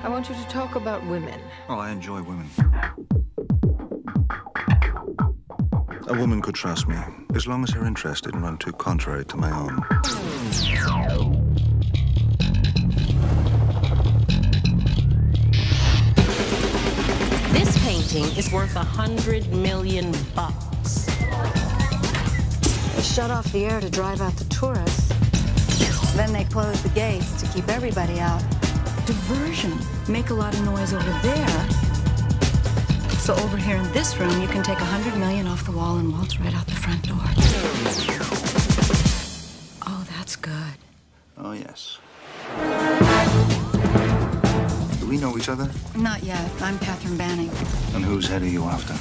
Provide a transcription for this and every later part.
I want you to talk about women. Oh, I enjoy women. A woman could trust me, as long as her interest didn't run too contrary to my own. This painting is worth $100 million. They shut off the air to drive out the tourists. Then they close the gates to keep everybody out. Diversion. Make a lot of noise over there. So over here in this room, you can take $100 million off the wall and waltz right out the front door. Oh, that's good. Oh, yes. Do we know each other? Not yet. I'm Catherine Banning. And whose head are you after?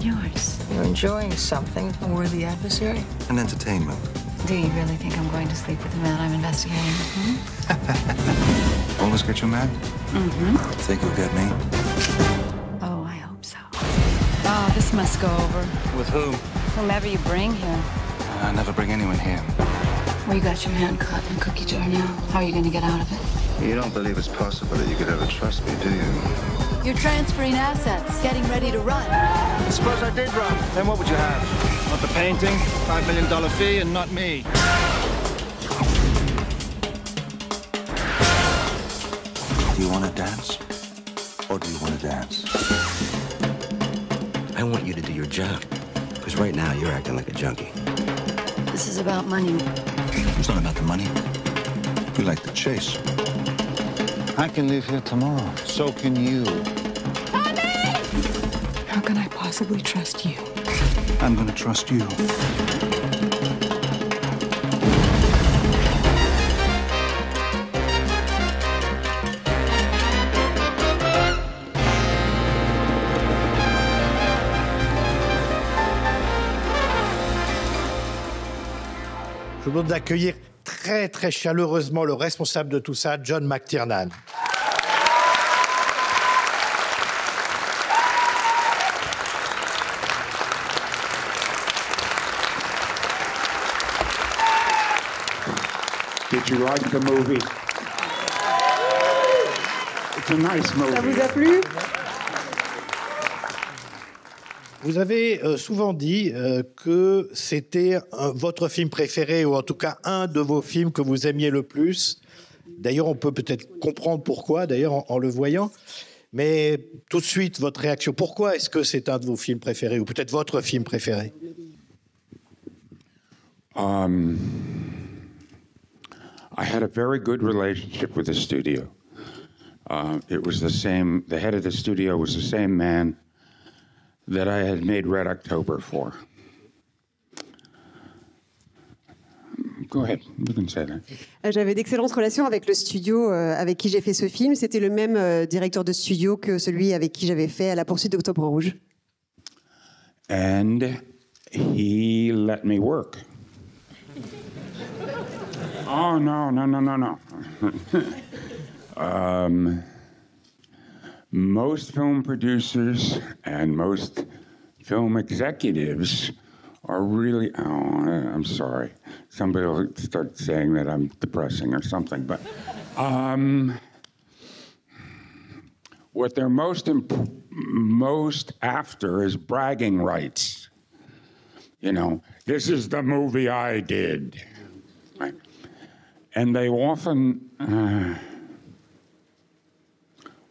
Yours. You're enjoying something, a worthy adversary? An entertainment. Do you really think I'm going to sleep with the man I'm investigating? Always get you mad? Mm-hmm. Think you'll get me? Oh, I hope so. Oh, this must go over. With whom? Whomever you bring here. I never bring anyone here. Well, you got your hand caught in a cookie jar now. How are you going to get out of it? You don't believe it's possible that you could ever trust me, do you? You're transferring assets, getting ready to run. Suppose I did run. Then what would you have? Not the painting, $5 million fee, and not me. Do you want to dance? Or do you want to dance? I want you to do your job. Because right now, you're acting like a junkie. This is about money. It's not about the money. We like the chase. I can leave here tomorrow. So can you. How can I possibly trust you? I'm gonna trust you. Je vous demande d'accueillir très très chaleureusement le responsable de tout ça, John McTiernan. Did you like the movie? It's a nice movie. Ça vous a plu? Vous avez souvent dit que c'était votre film préféré, ou en tout cas un de vos films que vous aimiez le plus. D'ailleurs, on peut peut-être comprendre pourquoi, d'ailleurs, en le voyant. Mais tout de suite, votre réaction. Pourquoi est-ce que c'est un de vos films préférés, ou peut-être votre film préféré? I had a very good relationship with the studio. It was the same, the head of the studio was the same man that I had made Red October for. Go ahead, you can say that. J'avais d'excellentes relations avec le studio avec qui j'ai fait ce film. C'était le même directeur de studio que celui avec qui j'avais fait À la poursuite d'Octobre Rouge. And he let me work. Oh, no. Most film producers and most film executives are really, I'm sorry. Somebody will start saying that I'm depressing or something, but what they're most after is bragging rights. You know, this is the movie I did. Right? And they often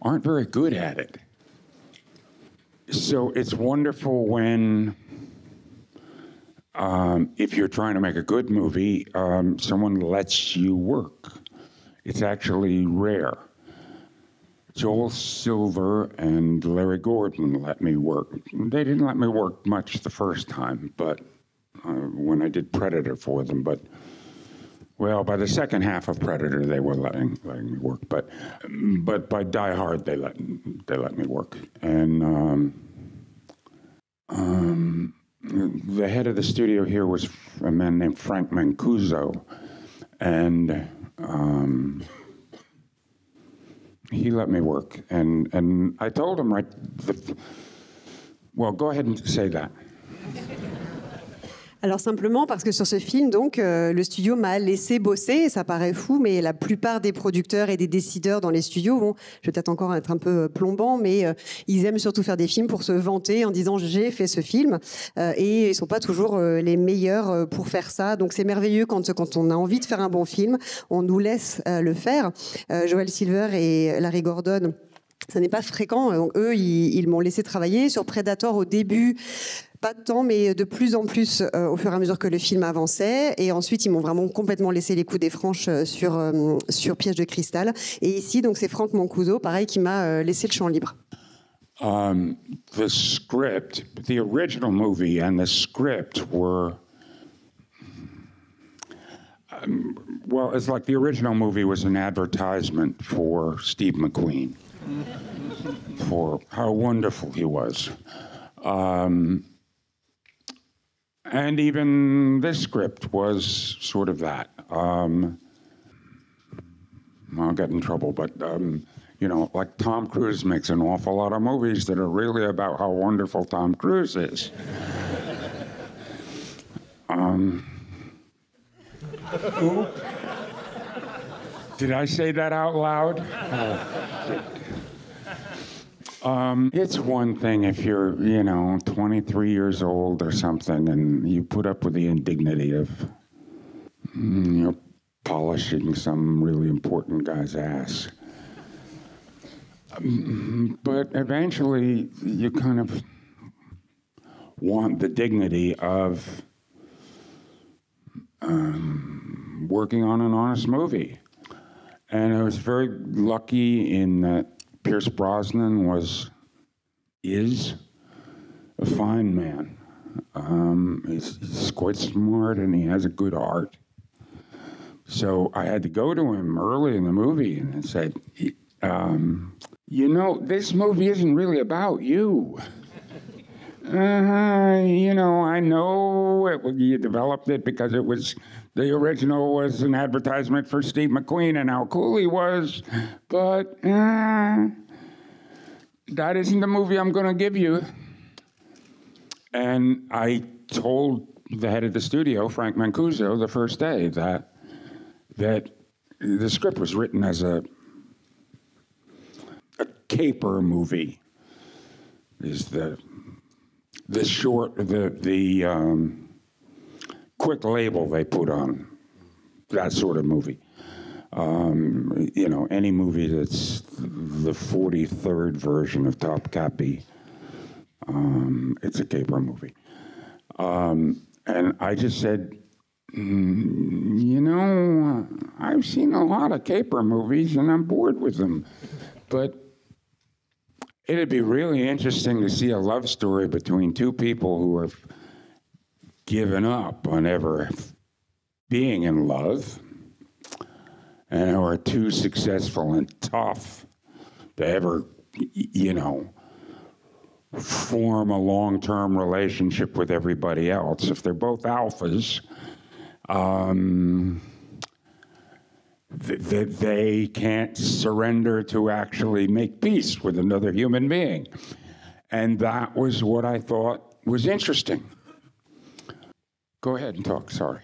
aren't very good at it. So it's wonderful when, if you're trying to make a good movie, someone lets you work. It's actually rare. Joel Silver and Larry Gordon let me work. They didn't let me work much the first time, but when I did Predator for them, but well, by the second half of Predator, they were letting me work. But by Die Hard, they let me work. And the head of the studio here was a man named Frank Mancuso, and he let me work. And I told him well, go ahead and say that. Alors simplement parce que sur ce film, donc, le studio m'a laissé bosser. Ça paraît fou, mais la plupart des producteurs et des décideurs dans les studios vont, je vais peut-être encore être un peu plombant, mais ils aiment surtout faire des films pour se vanter en disant j'ai fait ce film. Et ils sont pas toujours les meilleurs pour faire ça. Donc c'est merveilleux quand on a envie de faire un bon film, on nous laisse le faire. Joel Silver et Larry Gordon, ça n'est pas fréquent. Donc, eux, ils m'ont laissé travailler sur Predator au début. Pas de temps, mais de plus en plus au fur et à mesure que le film avançait. Et ensuite, ils m'ont vraiment complètement laissé les coups des franches sur Piège de cristal. Et ici, donc, c'est Franck Mancuso, pareil, qui m'a laissé le champ libre. The script, the original movie and the script were... well, it's like the original movie was an advertisement for Steve McQueen, for how wonderful he was. And even this script was sort of that. I'll get in trouble, but, you know, like Tom Cruise makes an awful lot of movies that are really about how wonderful Tom Cruise is. Who? Did I say that out loud? It's one thing if you're, you know, 23 years old or something and you put up with the indignity of, you know, polishing some really important guy's ass. But eventually you kind of want the dignity of working on an honest movie. And I was very lucky in that Pierce Brosnan is a fine man. He's quite smart and he has a good heart. So I had to go to him early in the movie and I said, you know, this movie isn't really about you. You know, I know you developed it because the original was an advertisement for Steve McQueen and how cool he was, but that isn't the movie I'm going to give you. And I told the head of the studio, Frank Mancuso, the first day that the script was written as a caper movie. Is the quick label they put on that sort of movie. You know, any movie that's the 43rd version of Top Copy, it's a caper movie. And I just said, you know, I've seen a lot of caper movies and I'm bored with them, but it'd be really interesting to see a love story between two people who have given up on ever being in love and who are too successful and tough to ever, you know, form a long-term relationship with everybody else. If they're both alphas, they can't surrender to actually make peace with another human being. And that was what I thought was interesting. Go ahead and talk, sorry.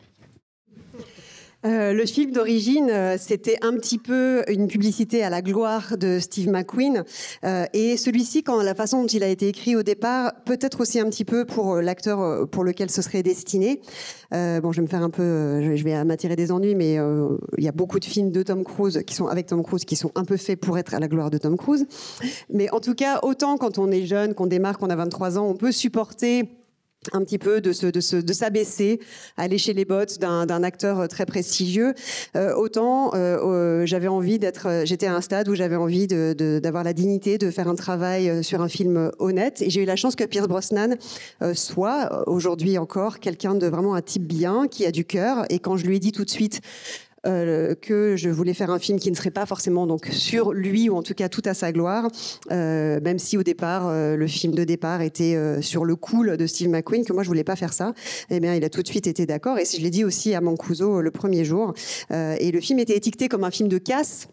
Le film d'origine, c'était un petit peu une publicité à la gloire de Steve McQueen. Et celui-ci, quand la façon dont il a été écrit au départ, peut-être aussi un petit peu pour l'acteur pour lequel ce serait destiné. Bon, je vais me faire un peu, je vais m'attirer des ennuis, mais il y a beaucoup de films de Tom Cruise qui sont avec Tom Cruise qui sont un peu faits pour être à la gloire de Tom Cruise. Mais en tout cas, autant quand on est jeune, qu'on démarre, qu'on a 23 ans, on peut supporter un petit peu de s'abaisser, aller chez les bottes d'un acteur très prestigieux. Autant j'avais envie j'étais à un stade où j'avais envie d'avoir la dignité de faire un travail sur un film honnête. Et j'ai eu la chance que Pierce Brosnan soit aujourd'hui encore quelqu'un de vraiment un type bien, qui a du cœur. Et quand je lui ai dit tout de suite que je voulais faire un film qui ne serait pas forcément donc sur lui, ou en tout cas tout à sa gloire, même si au départ le film de départ était sur le cool de Steve McQueen, que moi je voulais pas faire ça, eh bien il a tout de suite été d'accord. Et je l'ai dit aussi à Mancuso le premier jour, et le film était étiqueté comme un film de casse.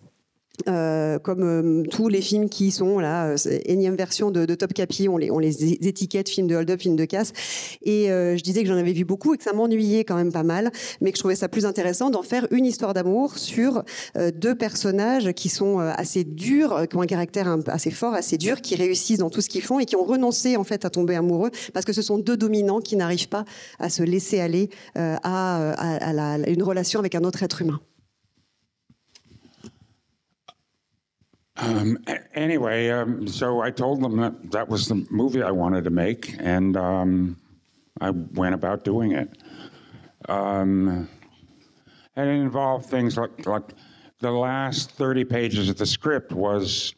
comme tous les films qui sont là, énième version de Top Capi, on les étiquette film de hold-up, film de casse. Et je disais que j'en avais vu beaucoup et que ça m'ennuyait quand même pas mal, mais que je trouvais ça plus intéressant d'en faire une histoire d'amour sur deux personnages qui sont assez durs, qui ont un caractère assez fort, assez dur, qui réussissent dans tout ce qu'ils font et qui ont renoncé en fait à tomber amoureux parce que ce sont deux dominants qui n'arrivent pas à se laisser aller à une relation avec un autre être humain. Anyway, so I told them that was the movie I wanted to make, and I went about doing it. And it involved things like the last 30 pages of the script was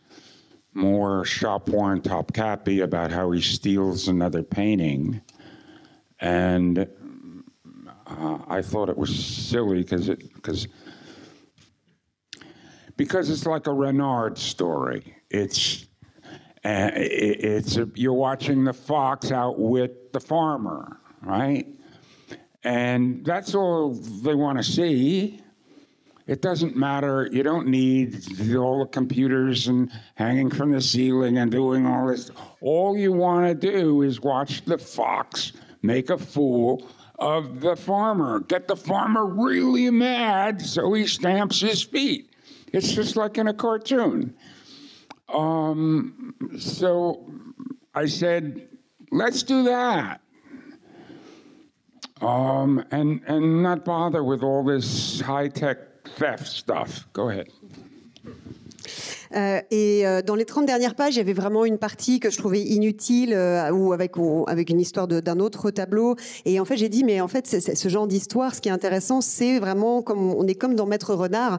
more shop-worn top-cappy about how he steals another painting. And I thought it was silly because it's like a Renard story. You're watching the fox outwit the farmer, right? And that's all they want to see. It doesn't matter. You don't need all the computers and hanging from the ceiling and doing all this. All you want to do is watch the fox make a fool of the farmer. Get the farmer really mad so he stamps his feet. It's just like in a cartoon. So I said, let's do that. And not bother with all this high-tech theft stuff. Go ahead. Et dans les 30 dernières pages, il y avait vraiment une partie que je trouvais inutile ou avec une histoire d'un autre tableau. Et en fait, j'ai dit, mais en fait, ce genre d'histoire, ce qui est intéressant, c'est vraiment, on est comme dans Maître Renard,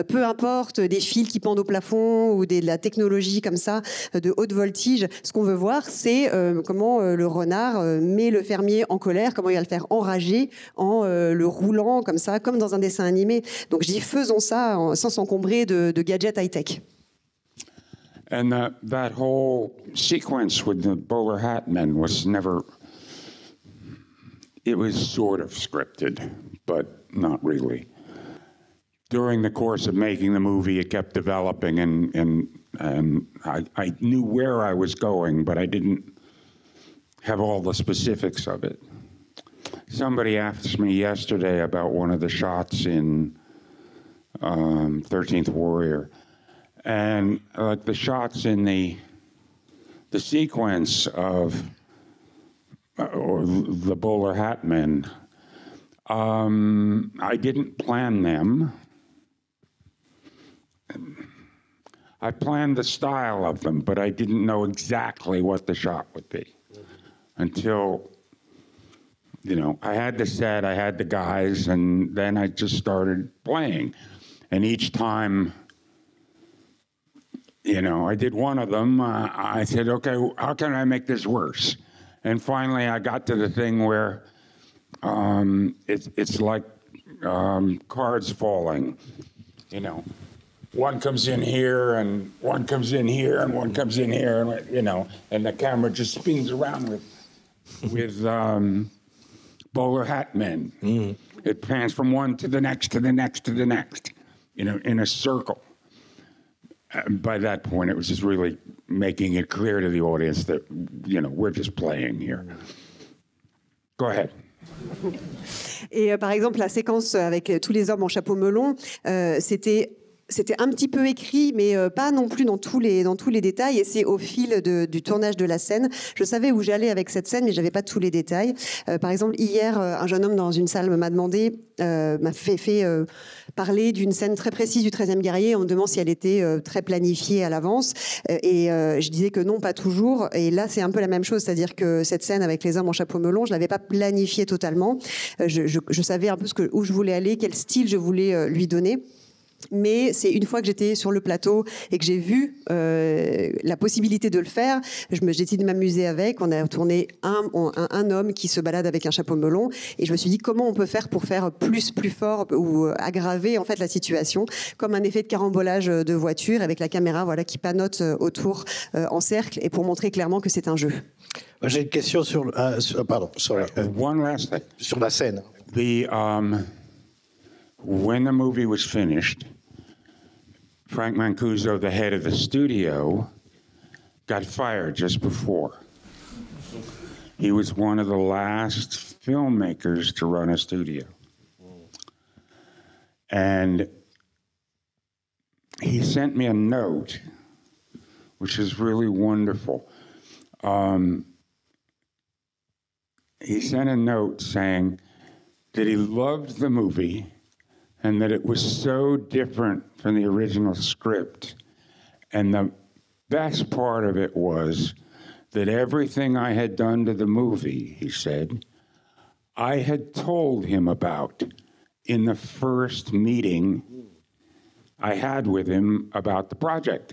peu importe des fils qui pendent au plafond ou de la technologie comme ça, de haute voltige. Ce qu'on veut voir, c'est comment le renard met le fermier en colère, comment il va le faire enrager en le roulant comme ça, comme dans un dessin animé. Donc, je dis, faisons ça sans s'encombrer de gadgets high-tech. And that whole sequence with the bowler hat men was never... It was sort of scripted, but not really. During the course of making the movie, it kept developing, and I knew where I was going, but I didn't have all the specifics of it. Somebody asked me yesterday about one of the shots in 13th Warrior. And like the shots in the sequence of or the bowler hat men, I didn't plan them. I planned the style of them, but I didn't know exactly what the shot would be until, I had the set, I had the guys, and then I just started playing. And each time, I did one of them. I said, okay, how can I make this worse? And finally, I got to the thing where it's like cards falling. One comes in here, and one comes in here, and one comes in here, and the camera just spins around with bowler hat men. Mm. It pans from one to the next, to the next, to the next, in a circle. By that point, it was just really making it clear to the audience that, we're just playing here. Go ahead. Et par exemple, la séquence avec tous les hommes en chapeau melon, c'était un petit peu écrit, mais pas non plus dans tous les détails. Et c'est au fil du tournage de la scène. Je savais où j'allais avec cette scène, mais j'avais pas tous les détails. Par exemple, hier, un jeune homme dans une salle m'a demandé, m'a fait parler d'une scène très précise du 13e guerrier. On me demande si elle était très planifiée à l'avance. Et je disais que non, pas toujours. Et là, c'est un peu la même chose. C'est-à-dire que cette scène avec les hommes en chapeau melon, je l'avais pas planifiée totalement. Je savais un peu où je voulais aller, quel style je voulais lui donner. Mais c'est une fois que j'étais sur le plateau et que j'ai vu la possibilité de le faire, j'ai décidé de m'amuser avec. On a tourné un homme qui se balade avec un chapeau melon et je me suis dit comment on peut faire pour faire plus fort ou aggraver en fait la situation, comme un effet de carambolage de voiture avec la caméra qui panote autour en cercle et pour montrer clairement que c'est un jeu. J'ai une question sur One last thing. Sur la scène. When the movie was finished, Frank Mancuso, the head of the studio, got fired just before. He was one of the last filmmakers to run a studio. And he sent me a note, which is really wonderful. He sent a note saying that he loved the movie and that it was so different from the original script. And the best part of it was that everything I had done to the movie, he said, I had told him about in the first meeting I had with him about the project.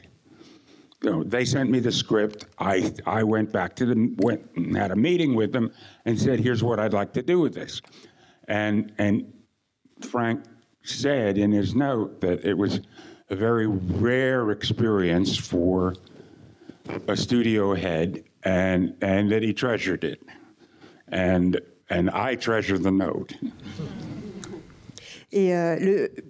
You know, they sent me the script. I went back to them, went and had a meeting with them and said, here's what I'd like to do with this. And Frank said in his note that it was a very rare experience for a studio head and that he treasured it. And I treasure the note. Et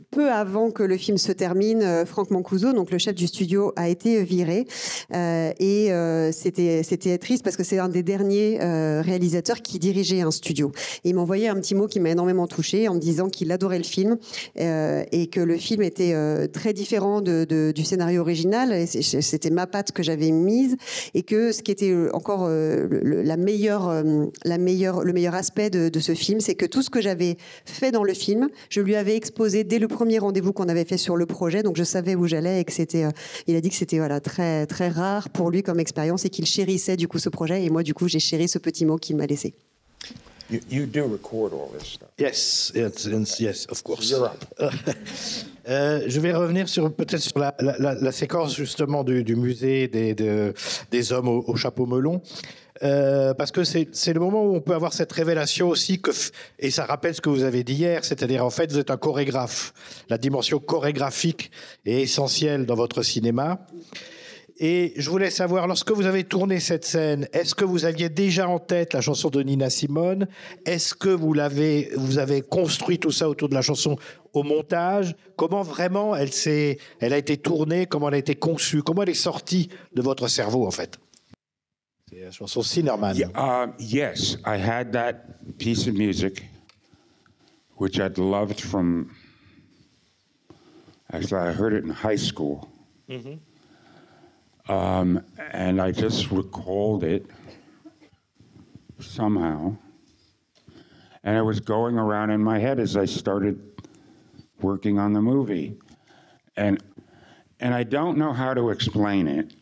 peu avant que le film se termine, Frank Mancuso, donc le chef du studio, a été viré. Et c'était triste parce que c'est un des derniers réalisateurs qui dirigeait un studio. Et il m'a envoyé un petit mot qui m'a énormément touchée en me disant qu'il adorait le film et que le film était très différent du scénario original. Et c'était ma patte que j'avais mise et que ce qui était encore le meilleur aspect de ce film, c'est que tout ce que j'avais fait dans le film, je lui avais exposé dès le premier rendez-vous qu'on avait fait sur le projet, donc je savais où j'allais et que c'était. Il a dit que c'était très très rare pour lui comme expérience et qu'il chérissait du coup ce projet. Et moi du coup j'ai chéri ce petit mot qu'il m'a laissé. You do record all this stuff. Yes, of course. Je vais revenir peut-être sur la séquence justement du musée des hommes au chapeau melon. Parce que c'est le moment où on peut avoir cette révélation aussi, et ça rappelle ce que vous avez dit hier, c'est-à-dire en fait vous êtes un chorégraphe. La dimension chorégraphique est essentielle dans votre cinéma. Et je voulais savoir, lorsque vous avez tourné cette scène, est-ce que vous aviez déjà en tête la chanson de Nina Simone? Est-ce que vous avez construit tout ça autour de la chanson au montage? Comment vraiment elle a été tournée? Comment elle a été conçue? Comment elle est sortie de votre cerveau en fait? C'est la chanson Norman. Yes, I had that piece of music, which I'd loved from. Actually, I heard it in high school. Mm-hmm. And I just recalled it somehow. And it was going around in my head as I started working on the movie. And I don't know how to explain it,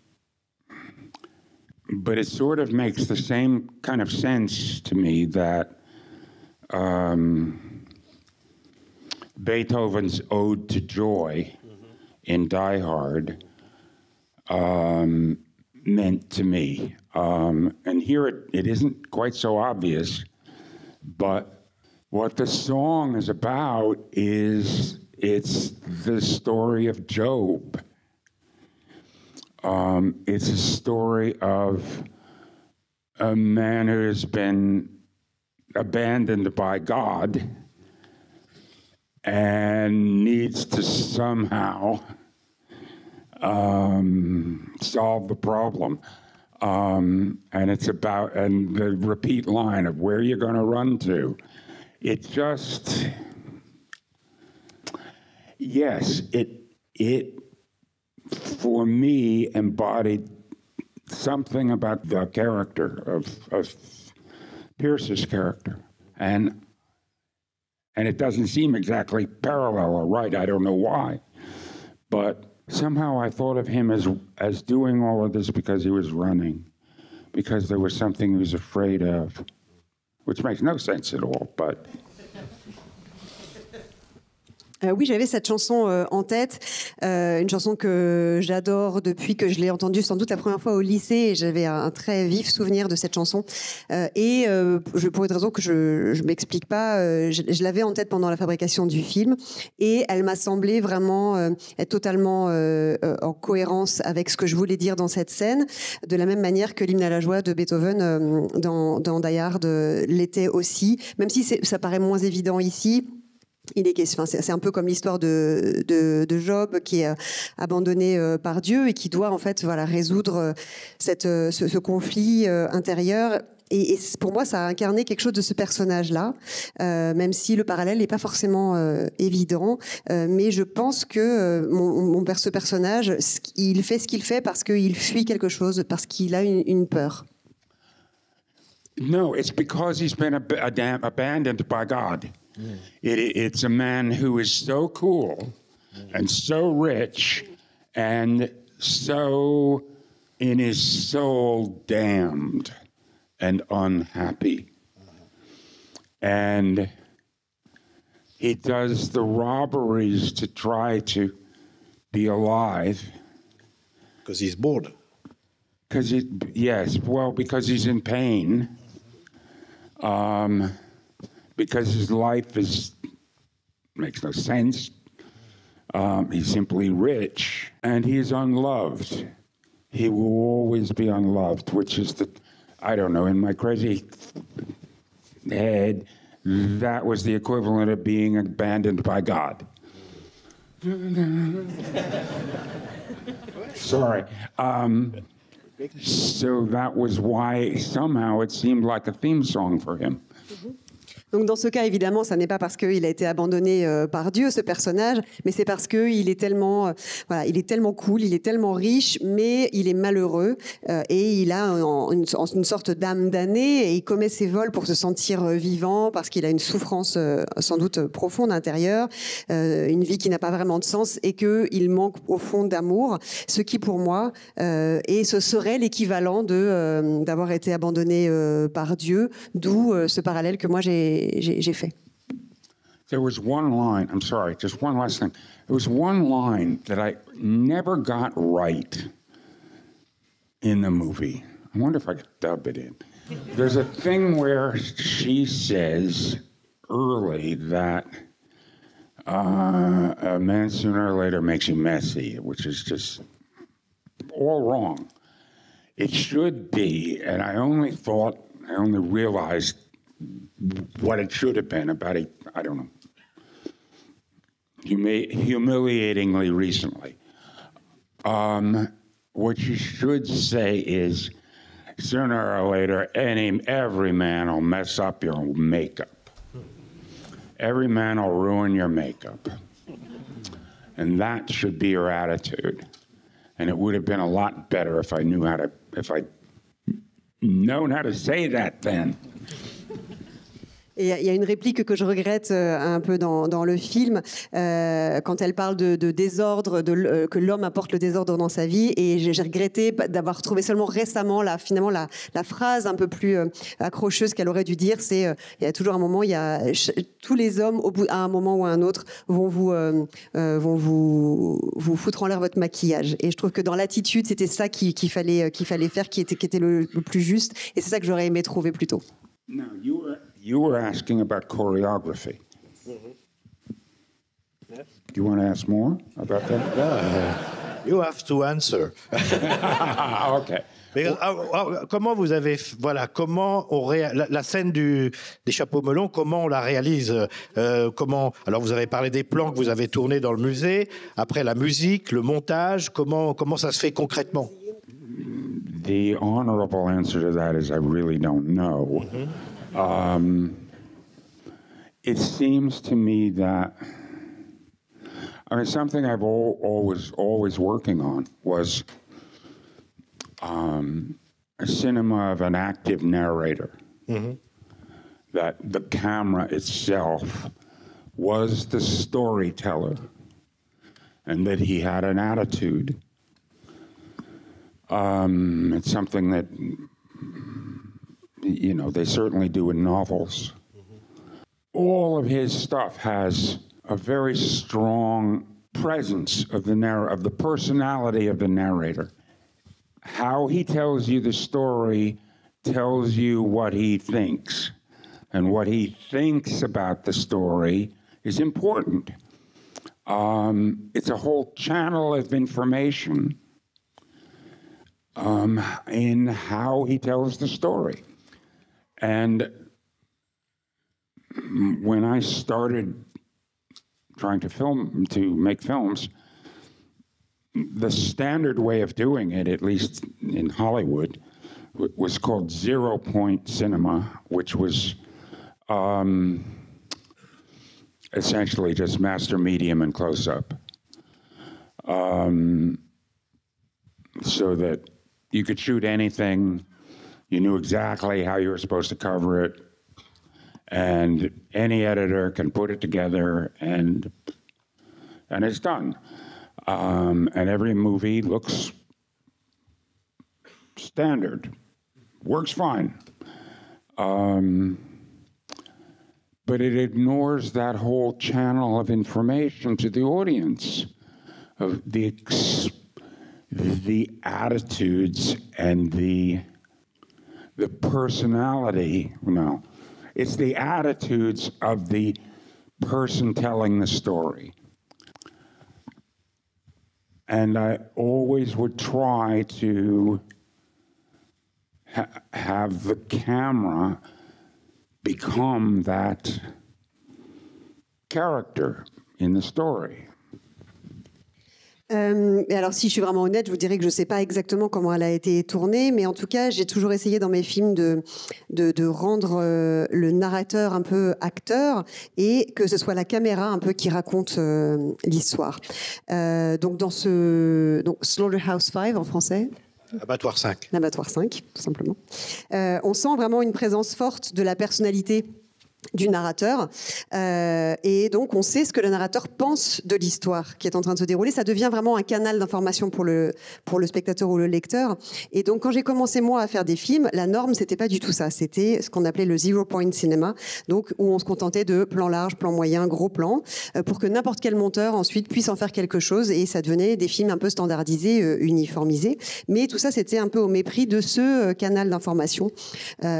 but it sort of makes the same kind of sense to me that Beethoven's Ode to Joy in Die Hard meant to me. And here it isn't quite so obvious, but what the song is about is it's the story of Job. It's a story of a man who has been abandoned by God and needs to somehow solve the problem. And it's about, and the repeat line of where you're going to run to. It just, yes, it for me embodied something about the character of Pierce's character. And it doesn't seem exactly parallel or right, I don't know why. But somehow I thought of him as doing all of this because he was running, because there was something he was afraid of, which makes no sense at all, but... Oui, j'avais cette chanson en tête, une chanson que j'adore depuis que je l'ai entendue sans doute la première fois au lycée, et j'avais un très vif souvenir de cette chanson. Pour une raison que je ne m'explique pas, je l'avais en tête pendant la fabrication du film, et elle m'a semblé vraiment être totalement en cohérence avec ce que je voulais dire dans cette scène, de la même manière que l'hymne à la joie de Beethoven dans Die Hard l'était aussi, même si ça paraît moins évident ici. C'est un peu comme l'histoire de Job qui est abandonné par Dieu et qui doit en fait résoudre ce conflit intérieur. Et pour moi, ça a incarné quelque chose de ce personnage-là, même si le parallèle n'est pas forcément évident. Mais je pense que ce personnage, il fait ce qu'il fait parce qu'il fuit quelque chose, parce qu'il a une peur. No, it's because he's been abandoned by God. It's a man who is so cool and so rich and so in his soul damned and unhappy. And he does the robberies to try to be alive. Because he's bored. Because he's in pain. Because his life makes no sense. He's simply rich, and he is unloved. He will always be unloved, which is I don't know, in my crazy head, that was the equivalent of being abandoned by God. Sorry. So that was why somehow it seemed like a theme song for him. Donc dans ce cas, évidemment, ça n'est pas parce qu'il a été abandonné par Dieu, ce personnage, mais c'est parce qu'il est tellement, il est tellement cool, il est tellement riche, mais il est malheureux et il a une sorte d'âme damnée et il commet ses vols pour se sentir vivant parce qu'il a une souffrance sans doute profonde intérieure, une vie qui n'a pas vraiment de sens et qu'il manque au fond d'amour, ce qui pour moi ce serait l'équivalent d'avoir été abandonné par Dieu, d'où ce parallèle que moi j'ai fait. There was one line, I'm sorry, just one last thing. There was one line that I never got right in the movie. I wonder if I could dub it in. There's a thing where she says early that a man sooner or later makes you messy, which is just all wrong. It should be, and I only realized what it should have been about I don't know, humiliatingly recently. What you should say is, sooner or later, every man will mess up your makeup. Every man will ruin your makeup. And that should be your attitude. And it would have been a lot better if I'd known how to say that then. Et il y a une réplique que je regrette un peu dans le film, quand elle parle de désordre, que l'homme apporte le désordre dans sa vie. Et j'ai regretté d'avoir trouvé seulement récemment la phrase un peu plus accrocheuse qu'elle aurait dû dire. C'est il y a toujours un moment, tous les hommes, à un moment ou à un autre, vont vous foutre en l'air votre maquillage. Et je trouve que dans l'attitude, c'était ça qu'il fallait faire, qui était le plus juste. Et c'est ça que j'aurais aimé trouver plus tôt. No, you were asking about choreography. Mm-hmm. Yes. Do you want to ask more about that? You have to answer. Okay. Comment vous avez, comment la scène des chapeaux melons, comment on la réalise, alors vous avez parlé des plans que vous avez tournés dans le musée, après la musique, le montage, comment ça se fait concrètement? The honorable answer to that is I really don't know. Mm-hmm. It seems to me that something I've always working on was a cinema of an active narrator. Mm-hmm. That the camera itself was the storyteller, and that he had an attitude. It's something that, they certainly do in novels. Mm-hmm. All of his stuff has a very strong presence of the personality of the narrator. How he tells you the story tells you what he thinks. And what he thinks about the story is important. It's a whole channel of information in how he tells the story. And when I started trying to make films, the standard way of doing it, at least in Hollywood, was called zero-point cinema, which was essentially just master medium and close-up. So that you could shoot anything, you knew exactly how you were supposed to cover it, and any editor can put it together, and it's done. And every movie looks standard, works fine. But it ignores that whole channel of information to the audience of the attitudes and the personality. No, it's the attitudes of the person telling the story. And I always would try to have the camera become that character in the story. Alors, si je suis vraiment honnête, je vous dirais que je ne sais pas exactement comment elle a été tournée, mais en tout cas, j'ai toujours essayé dans mes films de rendre le narrateur un peu acteur et que ce soit la caméra un peu qui raconte l'histoire. Donc, dans Slaughterhouse 5 en français. Abattoir 5. L'abattoir 5, tout simplement. On sent vraiment une présence forte de la personnalité du narrateur, et donc on sait ce que le narrateur pense de l'histoire qui est en train de se dérouler. Ça devient vraiment un canal d'information pour le spectateur ou le lecteur. Et donc quand j'ai commencé moi à faire des films, la norme c'était pas du tout ça, c'était ce qu'on appelait le zero-point cinéma, donc où on se contentait de plans larges, plans moyens, gros plans, pour que n'importe quel monteur ensuite puisse en faire quelque chose, et ça devenait des films un peu standardisés, uniformisés. Mais tout ça c'était un peu au mépris de ce canal d'information.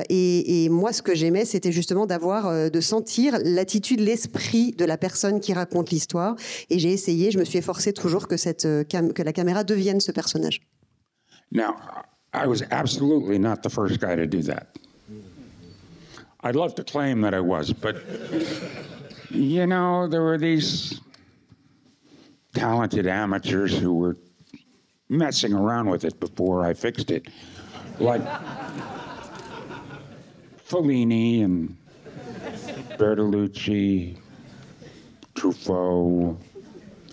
Et moi ce que j'aimais c'était justement d'avoir de sentir l'attitude, l'esprit de la personne qui raconte l'histoire. Et j'ai essayé, je me suis efforcée toujours que la caméra devienne ce personnage. Now, I was absolutely not the first guy to do that. I'd love to claim that I was, but, you know, there were these talented amateurs who were messing around with it before I fixed it. Like Fellini and Bertolucci, Truffaut,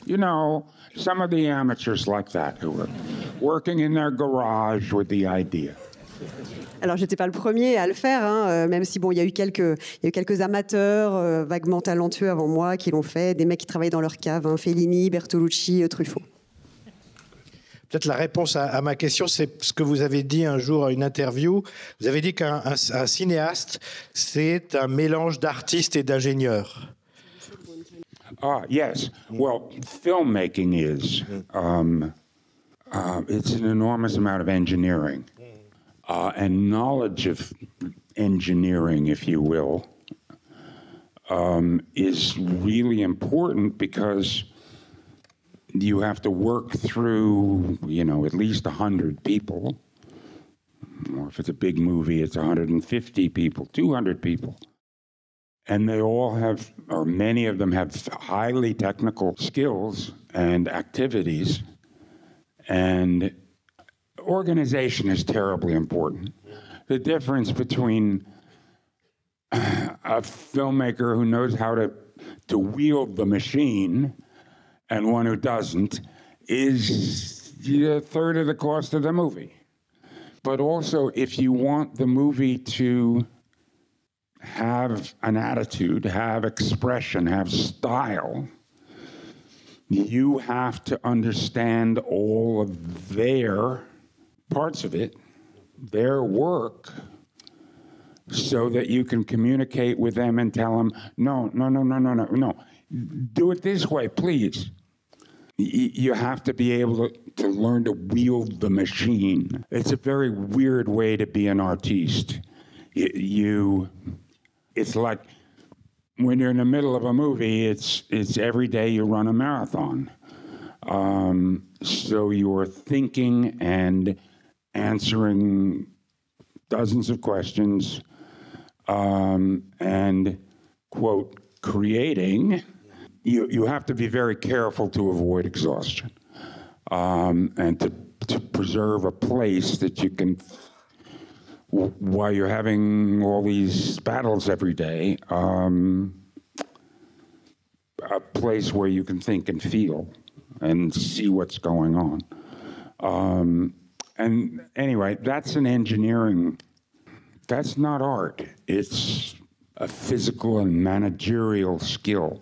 you know, some of the amateurs like that who were working in their garage with the idea. Alors, j'étais pas le premier à le faire, hein, même si bon, il y a eu quelques amateurs vaguement talentueux avant moi qui l'ont fait, des mecs qui travaillaient dans leur cave, hein, Fellini, Bertolucci, Truffaut. Peut-être la réponse à ma question, c'est ce que vous avez dit un jour à une interview. Vous avez dit qu'un cinéaste, c'est un mélange d'artiste et d'ingénieur. Yes. Well, filmmaking is. It's an enormous amount of engineering and knowledge of engineering, if you will, is really important because you have to work through, you know, at least 100 people. Or if it's a big movie, it's 150 people, 200 people. And they all have, or many of them have highly technical skills and activities. And organization is terribly important. The difference between a filmmaker who knows how to wield the machine and one who doesn't is a third of the cost of the movie. But also, if you want the movie to have an attitude, have expression, have style, you have to understand all of their parts of it, their work, so that you can communicate with them and tell them, no, do it this way, please. You have to be able to learn to wield the machine. It's a very weird way to be an artiste. It's like when you're in the middle of a movie, it's every day you run a marathon. So you're thinking and answering dozens of questions and, quote, creating you have to be very careful to avoid exhaustion, and to preserve a place that you can, while you're having all these battles every day, a place where you can think and feel and see what's going on. And anyway, that's an engineering, that's not art. It's a physical and managerial skill.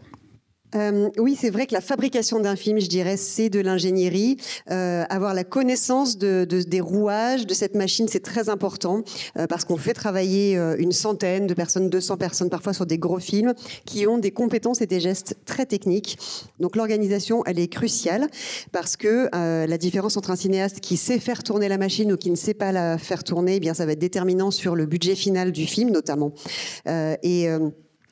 Oui, c'est vrai que la fabrication d'un film, je dirais, c'est de l'ingénierie. Avoir la connaissance des rouages de cette machine, c'est très important parce qu'on fait travailler une centaine de personnes, 200 personnes parfois sur des gros films qui ont des compétences et des gestes très techniques. Donc l'organisation, elle est cruciale parce que la différence entre un cinéaste qui sait faire tourner la machine ou qui ne sait pas la faire tourner, eh bien, ça va être déterminant sur le budget final du film notamment.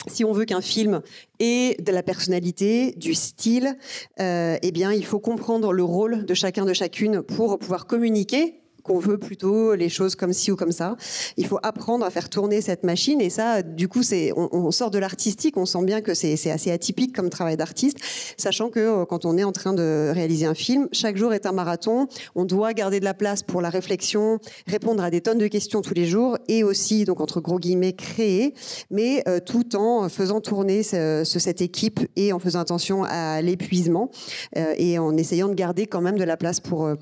Si on veut qu'un film ait de la personnalité, du style, eh bien, il faut comprendre le rôle de chacun, de chacune pour pouvoir communiquer qu'on veut plutôt les choses comme ci ou comme ça. Il faut apprendre à faire tourner cette machine et ça, du coup, on sort de l'artistique, on sent bien que c'est assez atypique comme travail d'artiste, sachant que quand on est en train de réaliser un film, chaque jour est un marathon, on doit garder de la place pour la réflexion, répondre à des tonnes de questions tous les jours et aussi, donc entre gros guillemets, créer, mais tout en faisant tourner cette équipe et en faisant attention à l'épuisement et en essayant de garder quand même de la place pour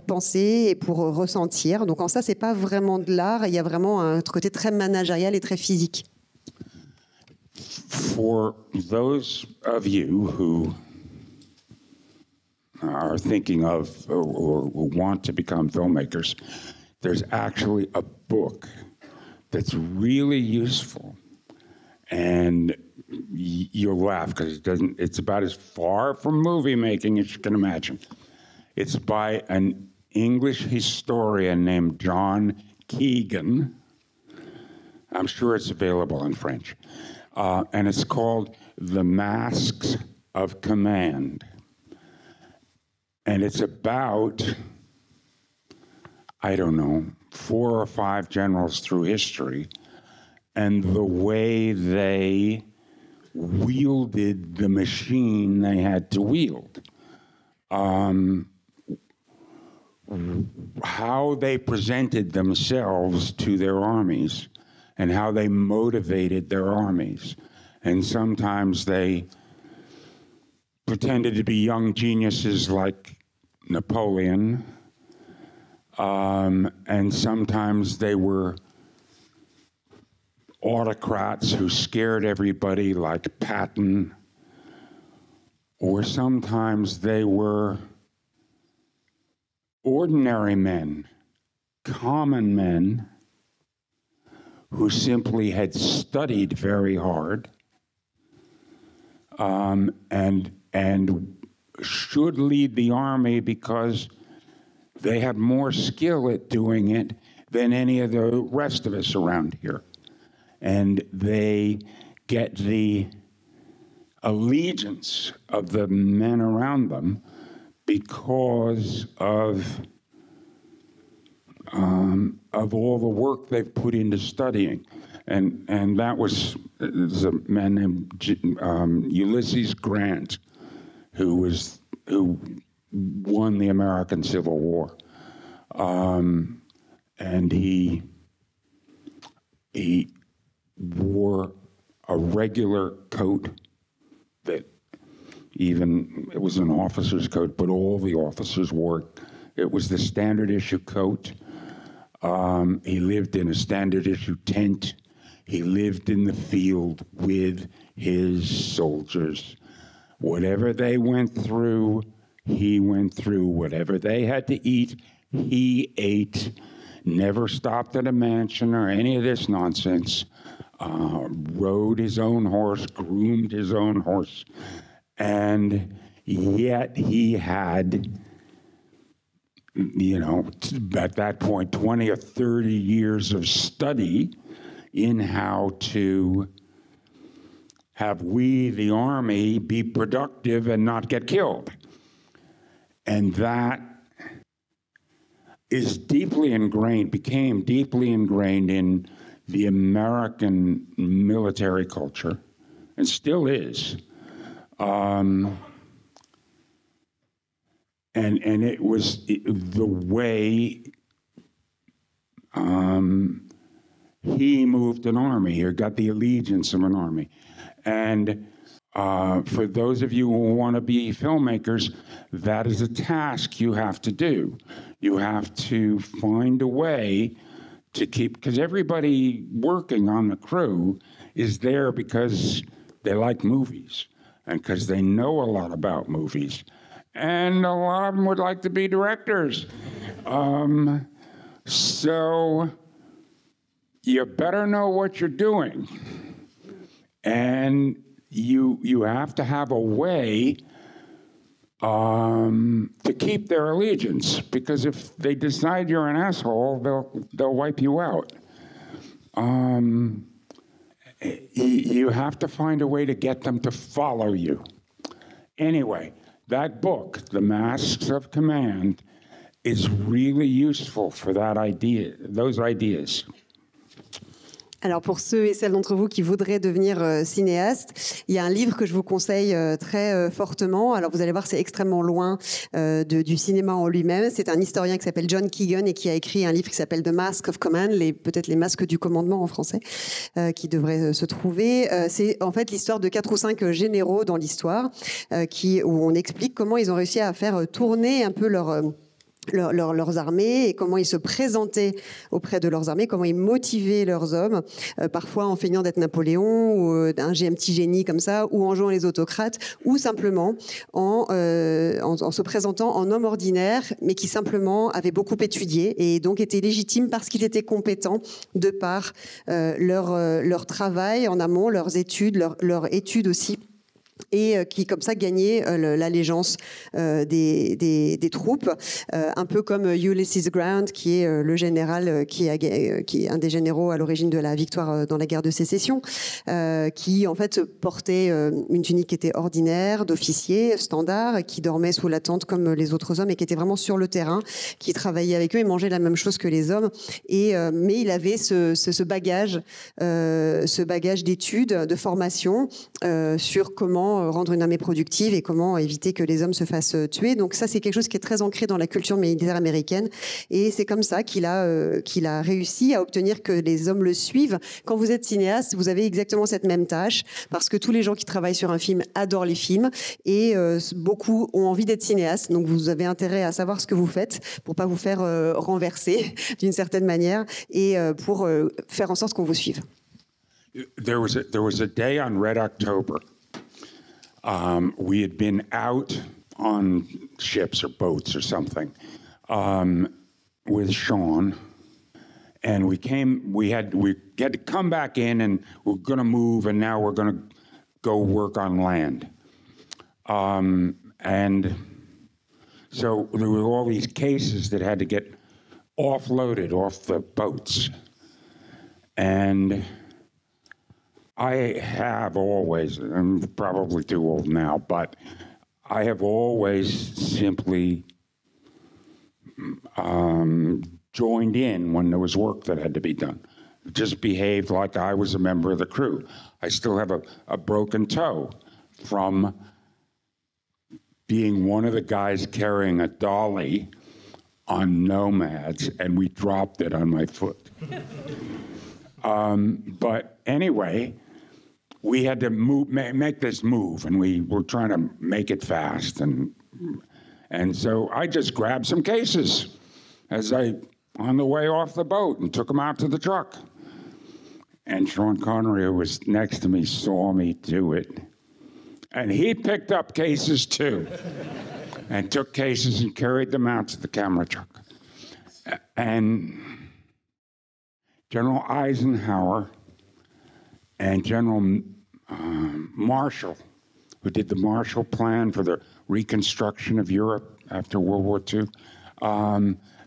penser et pour ressentir. Donc en ça, c'est pas vraiment de l'art. Il y a vraiment un côté très managérial et très physique. For those of you who are thinking of or want to become filmmakers, there's actually a book that's really useful, and you'll laugh because it's about as far from movie making as you can imagine. It's by an English historian named John Keegan. I'm sure it's available in French. And it's called The Masks of Command. And it's about, I don't know, 4 or 5 generals through history and the way they wielded the machine they had to wield. How they presented themselves to their armies and how they motivated their armies. And sometimes they pretended to be young geniuses like Napoleon, and sometimes they were autocrats who scared everybody like Patton, or sometimes they were ordinary men, common men, who simply had studied very hard and should lead the army because they had more skill at doing it than any of the rest of us around here. And they get the allegiance of the men around them because of all the work they've put into studying. And that was there's a man named Ulysses Grant who won the American Civil War. And he wore a regular coat that even, it was an officer's coat, but all the officers wore it. It was the standard issue coat. He lived in a standard issue tent. He lived in the field with his soldiers. Whatever they went through, he went through. Whatever they had to eat, he ate. Never stopped at a mansion or any of this nonsense. Rode his own horse, groomed his own horse. And yet he had, you know, at that point, 20 or 30 years of study in how to have we, the army, be productive and not get killed. And that is deeply ingrained, became deeply ingrained in the American military culture, and still is. And it was the way he moved an army, or got the allegiance of an army. And for those of you who want to be filmmakers, that is a task you have to do. You have to find a way to keep, because everybody working on the crew is there because they like movies and because they know a lot about movies. And a lot of them would like to be directors. So you better know what you're doing. And you have to have a way to keep their allegiance, because if they decide you're an asshole, they'll wipe you out. You have to find a way to get them to follow you. Anyway, that book, The Masks of Command, is really useful for that idea, those ideas. Alors pour ceux et celles d'entre vous qui voudraient devenir cinéastes, il y a un livre que je vous conseille très fortement. Alors vous allez voir, c'est extrêmement loin du cinéma en lui-même. C'est un historien qui s'appelle John McTiernan et qui a écrit un livre qui s'appelle The Mask of Command, peut-être les masques du commandement en français, qui devrait se trouver. C'est en fait l'histoire de 4 ou 5 généraux dans l'histoire, où on explique comment ils ont réussi à faire tourner un peu leurs armées et comment ils se présentaient auprès de leurs armées, comment ils motivaient leurs hommes, parfois en feignant d'être Napoléon ou un petit génie comme ça, ou en jouant les autocrates, ou simplement en se présentant en homme ordinaire, mais qui simplement avait beaucoup étudié et donc était légitime parce qu'ils étaient compétents de par leur travail en amont, leurs études, leur étude aussi, et qui comme ça gagnait l'allégeance des troupes, un peu comme Ulysses Grant, qui est le général qui est un des généraux à l'origine de la victoire dans la guerre de sécession, qui en fait portait une tunique qui était ordinaire, d'officier standard, et qui dormait sous la tente comme les autres hommes et qui était vraiment sur le terrain, qui travaillait avec eux et mangeait la même chose que les hommes, mais il avait ce bagage d'études, de formation sur comment rendre une armée productive et comment éviter que les hommes se fassent tuer. Donc ça, c'est quelque chose qui est très ancré dans la culture militaire américaine, et c'est comme ça qu'il a réussi à obtenir que les hommes le suivent. Quand vous êtes cinéaste, vous avez exactement cette même tâche, parce que tous les gens qui travaillent sur un film adorent les films, et beaucoup ont envie d'être cinéastes, donc vous avez intérêt à savoir ce que vous faites pour pas vous faire renverser d'une certaine manière, et pour faire en sorte qu'on vous suive. There was a day on Red October. We had been out on ships or boats or something with Sean, and we had to come back in, and we're going to move, and now we're going to go work on land. And so there were all these cases that had to get offloaded off the boats, and I have always, I'm probably too old now, but I have always simply joined in when there was work that had to be done. Just behaved like I was a member of the crew. I still have a broken toe from being one of the guys carrying a dolly on Nomads, and we dropped it on my foot. But anyway, we had to make this move, and we were trying to make it fast, and so I just grabbed some cases on the way off the boat and took them out to the truck. And Sean Connery, who was next to me, saw me do it, and he picked up cases too, and took cases and carried them out to the camera truck. And General Eisenhower and General Marshall, who did the Marshall Plan for the reconstruction of Europe after World War II,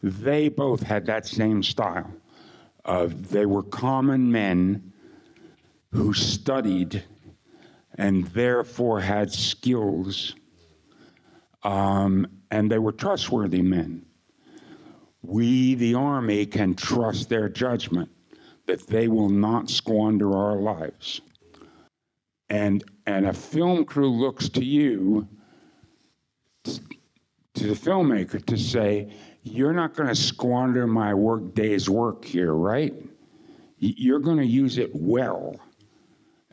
they both had that same style. They were common men who studied and therefore had skills, and they were trustworthy men. We, the Army, can trust their judgment that they will not squander our lives. And a film crew looks to you, to the filmmaker, to say, you're not going to squander my day's work here, right? You're going to use it well.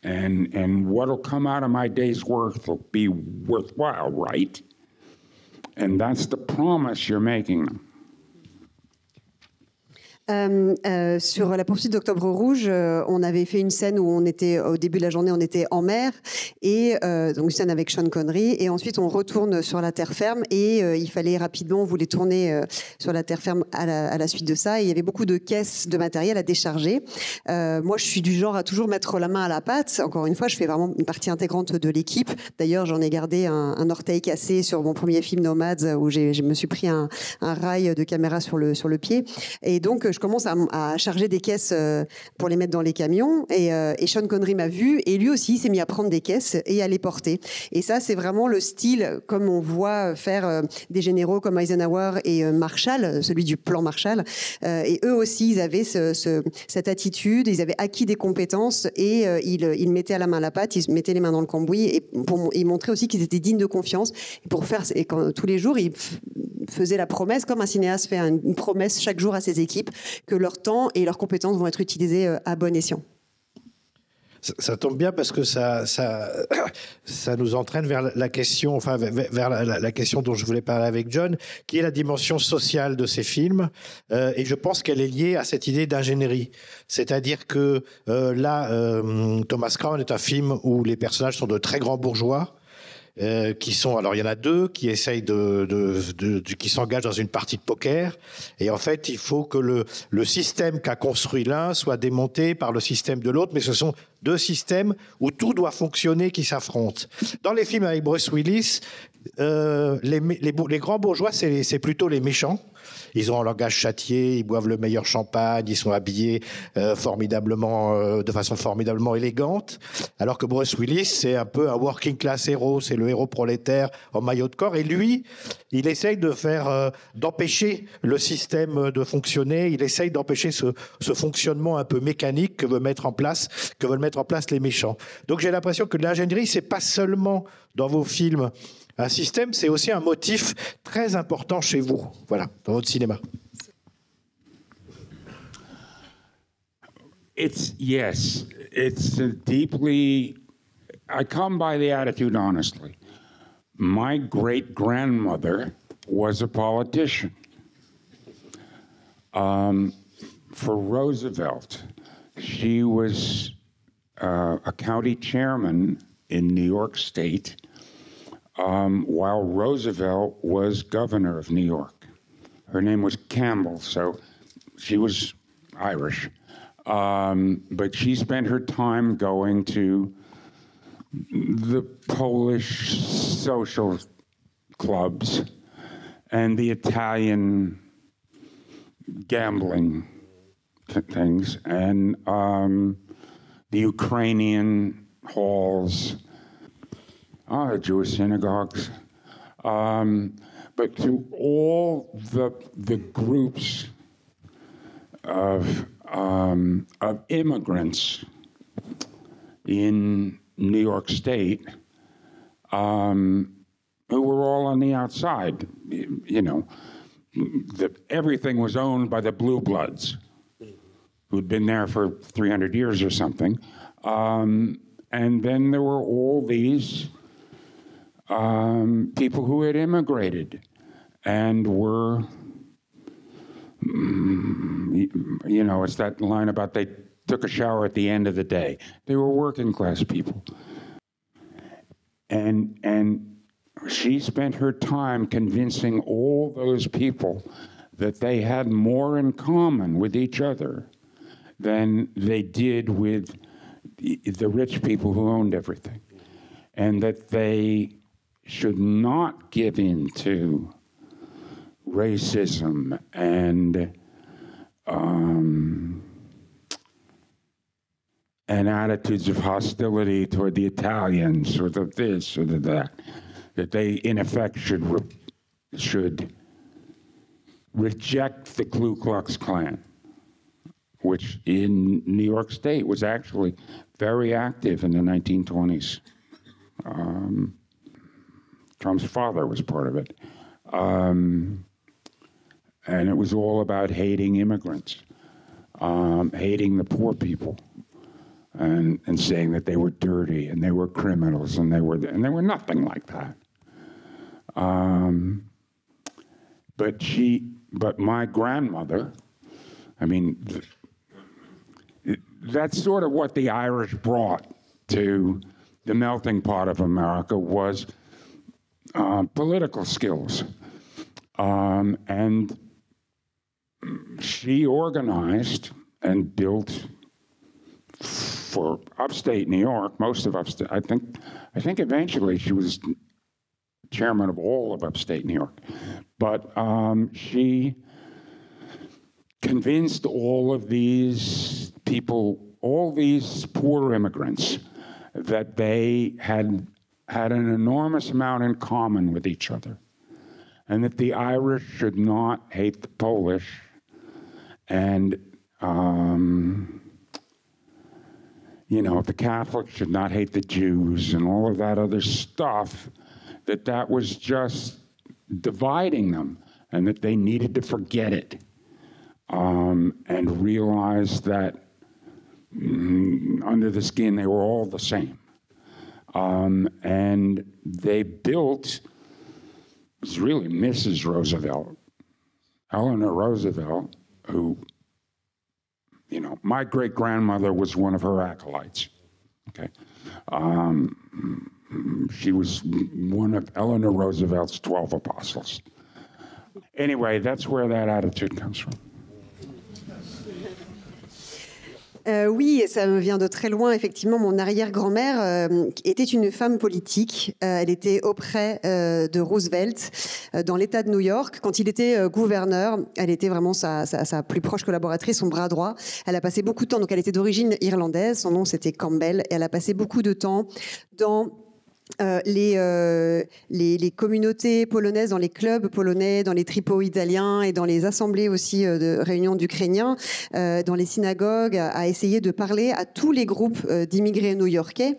And what'll come out of my day's work will be worthwhile, right? And that's the promise you're making them. Sur la poursuite d'Octobre Rouge, on avait fait une scène où on était, au début de la journée, on était en mer, et donc une scène avec Sean Connery, et ensuite on retourne sur la terre ferme, et il fallait rapidement, on voulait tourner sur la terre ferme à la suite de ça, et il y avait beaucoup de caisses de matériel à décharger. Moi, je suis du genre à toujours mettre la main à la pâte. Encore une fois, je fais vraiment une partie intégrante de l'équipe. D'ailleurs, j'en ai gardé un orteil cassé sur mon premier film Nomads, où je me suis pris un rail de caméra sur le pied, et donc je commence à charger des caisses pour les mettre dans les camions, et Sean Connery m'a vu, et lui aussi s'est mis à prendre des caisses et à les porter. Et ça, c'est vraiment le style comme on voit faire des généraux comme Eisenhower et Marshall, celui du plan Marshall, et eux aussi ils avaient cette attitude, ils avaient acquis des compétences, et ils mettaient à la main la pâte, ils mettaient les mains dans le cambouis, et ils montraient aussi qu'ils étaient dignes de confiance, et tous les jours ils faisaient la promesse, comme un cinéaste fait une promesse chaque jour à ses équipes, que leur temps et leurs compétences vont être utilisés à bon escient. Ça tombe bien parce que ça nous entraîne vers la question, enfin vers la question dont je voulais parler avec John, qui est la dimension sociale de ces films, et je pense qu'elle est liée à cette idée d'ingénierie. C'est-à-dire que Thomas Crown est un film où les personnages sont de très grands bourgeois. Qui sont, alors il y en a deux qui essayent qui s'engagent dans une partie de poker, et en fait il faut que le système qu'a construit l'un soit démonté par le système de l'autre, mais ce sont deux systèmes où tout doit fonctionner qui s'affrontent. Dans les films avec Bruce Willis, les grands bourgeois c'est plutôt les méchants. Ils ont un langage châtié, ils boivent le meilleur champagne, ils sont habillés de façon formidablement élégante. Alors que Bruce Willis, c'est un peu un working class héros, c'est le héros prolétaire en maillot de corps. Et lui, il essaye d'empêcher le système de fonctionner. Il essaye d'empêcher ce fonctionnement un peu mécanique que veulent mettre en place les méchants. Donc j'ai l'impression que l'ingénierie, c'est pas seulement dans vos films un système, c'est aussi un motif très important chez vous, voilà, dans votre cinéma. It's deeply, I come by the attitude honestly. My great-grandmother was a politician. For Roosevelt, she was a county chairman in New York State, while Roosevelt was governor of New York. Her name was Campbell, so she was Irish. But she spent her time going to the Polish social clubs and the Italian gambling things, and the Ukrainian halls, the Jewish synagogues, but to all the groups of immigrants in New York State, who were all on the outside. You know, everything was owned by the blue bloods, who'd been there for 300 years or something. And then there were all these people who had immigrated and were, you know, it's that line about they took a shower at the end of the day. They were working class people. And she spent her time convincing all those people that they had more in common with each other than they did with the rich people who owned everything, and that they should not give in to racism and attitudes of hostility toward the Italians or the this or the that, that they in effect should reject the Ku Klux Klan, which in New York State was actually very active in the 1920s. Trump's father was part of it. And it was all about hating immigrants, hating the poor people, and saying that they were dirty and they were criminals and they were nothing like that. But my grandmother, I mean, that's sort of what the Irish brought to the melting pot of America was political skills. And she organized and built for upstate New York, most of upstate, I think eventually she was chairman of all of upstate New York. But she convinced all of these people, all these poor immigrants, that they had an enormous amount in common with each other, and that the Irish should not hate the Polish, and the Catholics should not hate the Jews, and all of that other stuff, that was just dividing them, and that they needed to forget it, and realize that under the skin they were all the same. And they built, it was really Mrs. Roosevelt, Eleanor Roosevelt, who, my great-grandmother was one of her acolytes, okay? She was one of Eleanor Roosevelt's 12 apostles. Anyway, that's where that attitude comes from. Oui, et ça me vient de très loin. Effectivement, mon arrière-grand-mère était une femme politique. Elle était auprès de Roosevelt dans l'État de New York. Quand il était gouverneur, elle était vraiment sa plus proche collaboratrice, son bras droit. Elle a passé beaucoup de temps, donc elle était d'origine irlandaise, son nom c'était Campbell, et elle a passé beaucoup de temps dans les communautés polonaises, dans les clubs polonais, dans les tripots italiens et dans les assemblées aussi de réunions d'Ukrainiens, dans les synagogues, à essayer de parler à tous les groupes d'immigrés new-yorkais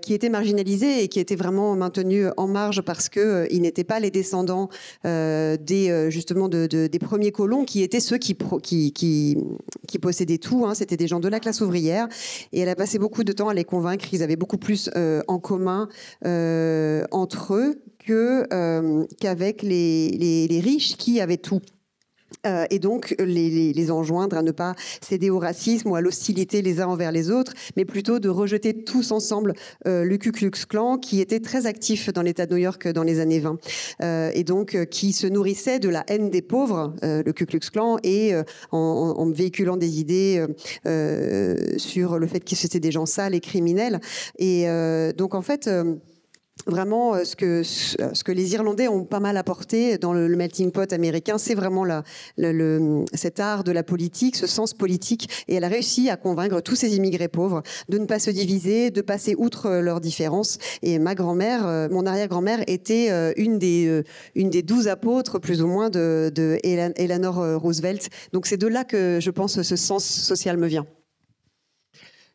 qui étaient marginalisés et qui étaient vraiment maintenus en marge parce qu'ils n'étaient pas les descendants justement des premiers colons qui étaient ceux qui possédaient tout. C'était des gens de la classe ouvrière. Et elle a passé beaucoup de temps à les convaincre qu'ils avaient beaucoup plus en commun entre eux qu'avec les riches qui avaient tout. Et donc les enjoindre à ne pas céder au racisme ou à l'hostilité les uns envers les autres, mais plutôt de rejeter tous ensemble le Ku Klux Klan, qui était très actif dans l'État de New York dans les années 20, et donc qui se nourrissait de la haine des pauvres, le Ku Klux Klan, et en véhiculant des idées sur le fait que c'était des gens sales et criminels. Et donc en fait... Vraiment, ce que les Irlandais ont pas mal apporté dans le melting pot américain, c'est vraiment cet art de la politique, ce sens politique. Et elle a réussi à convaincre tous ces immigrés pauvres de ne pas se diviser, de passer outre leurs différences. Et ma grand-mère, mon arrière-grand-mère, était une des 12 apôtres, plus ou moins, de Eleanor Roosevelt. Donc c'est de là que, je pense, ce sens social me vient.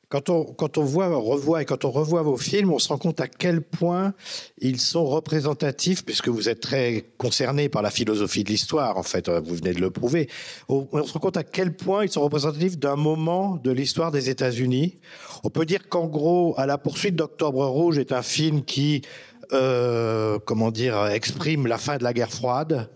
Quand on revoit vos films, on se rend compte à quel point ils sont représentatifs, puisque vous êtes très concerné par la philosophie de l'histoire, en fait, vous venez de le prouver. On se rend compte à quel point ils sont représentatifs d'un moment de l'histoire des États-Unis. On peut dire qu'en gros, À la poursuite d'Octobre Rouge est un film qui, exprime la fin de la guerre froide.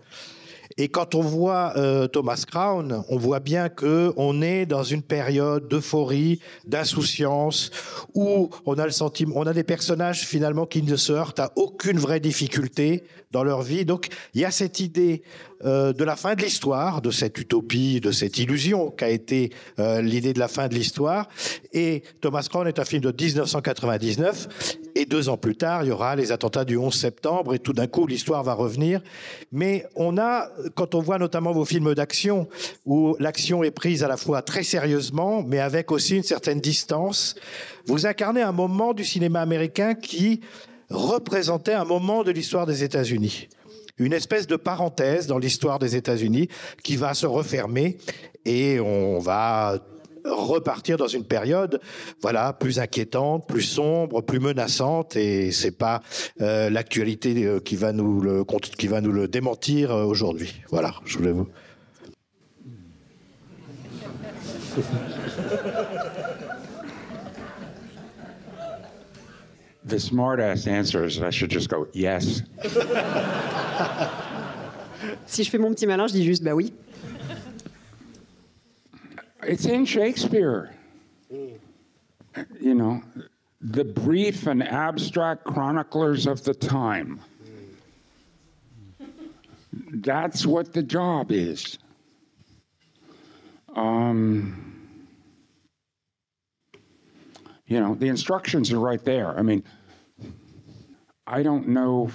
Et quand on voit Thomas Crown, on voit bien qu'on est dans une période d'euphorie, d'insouciance, où on a le sentiment, on a des personnages finalement qui ne se heurtent à aucune vraie difficulté dans leur vie. Donc il y a cette idée de la fin de l'histoire, de cette utopie, de cette illusion qu'a été l'idée de la fin de l'histoire. Et Thomas Crown est un film de 1999, et 2 ans plus tard, il y aura les attentats du 11 septembre, et tout d'un coup, l'histoire va revenir. Mais quand on voit notamment vos films d'action, où l'action est prise à la fois très sérieusement, mais avec aussi une certaine distance, vous incarnez un moment du cinéma américain qui représentait un moment de l'histoire des États-Unis. Une espèce de parenthèse dans l'histoire des États-Unis qui va se refermer, et on va repartir dans une période, voilà, plus inquiétante, plus sombre, plus menaçante, et c'est pas l'actualité qui va nous le démentir aujourd'hui. Voilà, je voulais vous. The smart-ass answer is I should just go, yes. Si je fais mon petit malin, je dis juste bah oui. It's in Shakespeare. You know, the brief and abstract chroniclers of the time. That's what the job is. You know, the instructions are right there. I mean, I don't know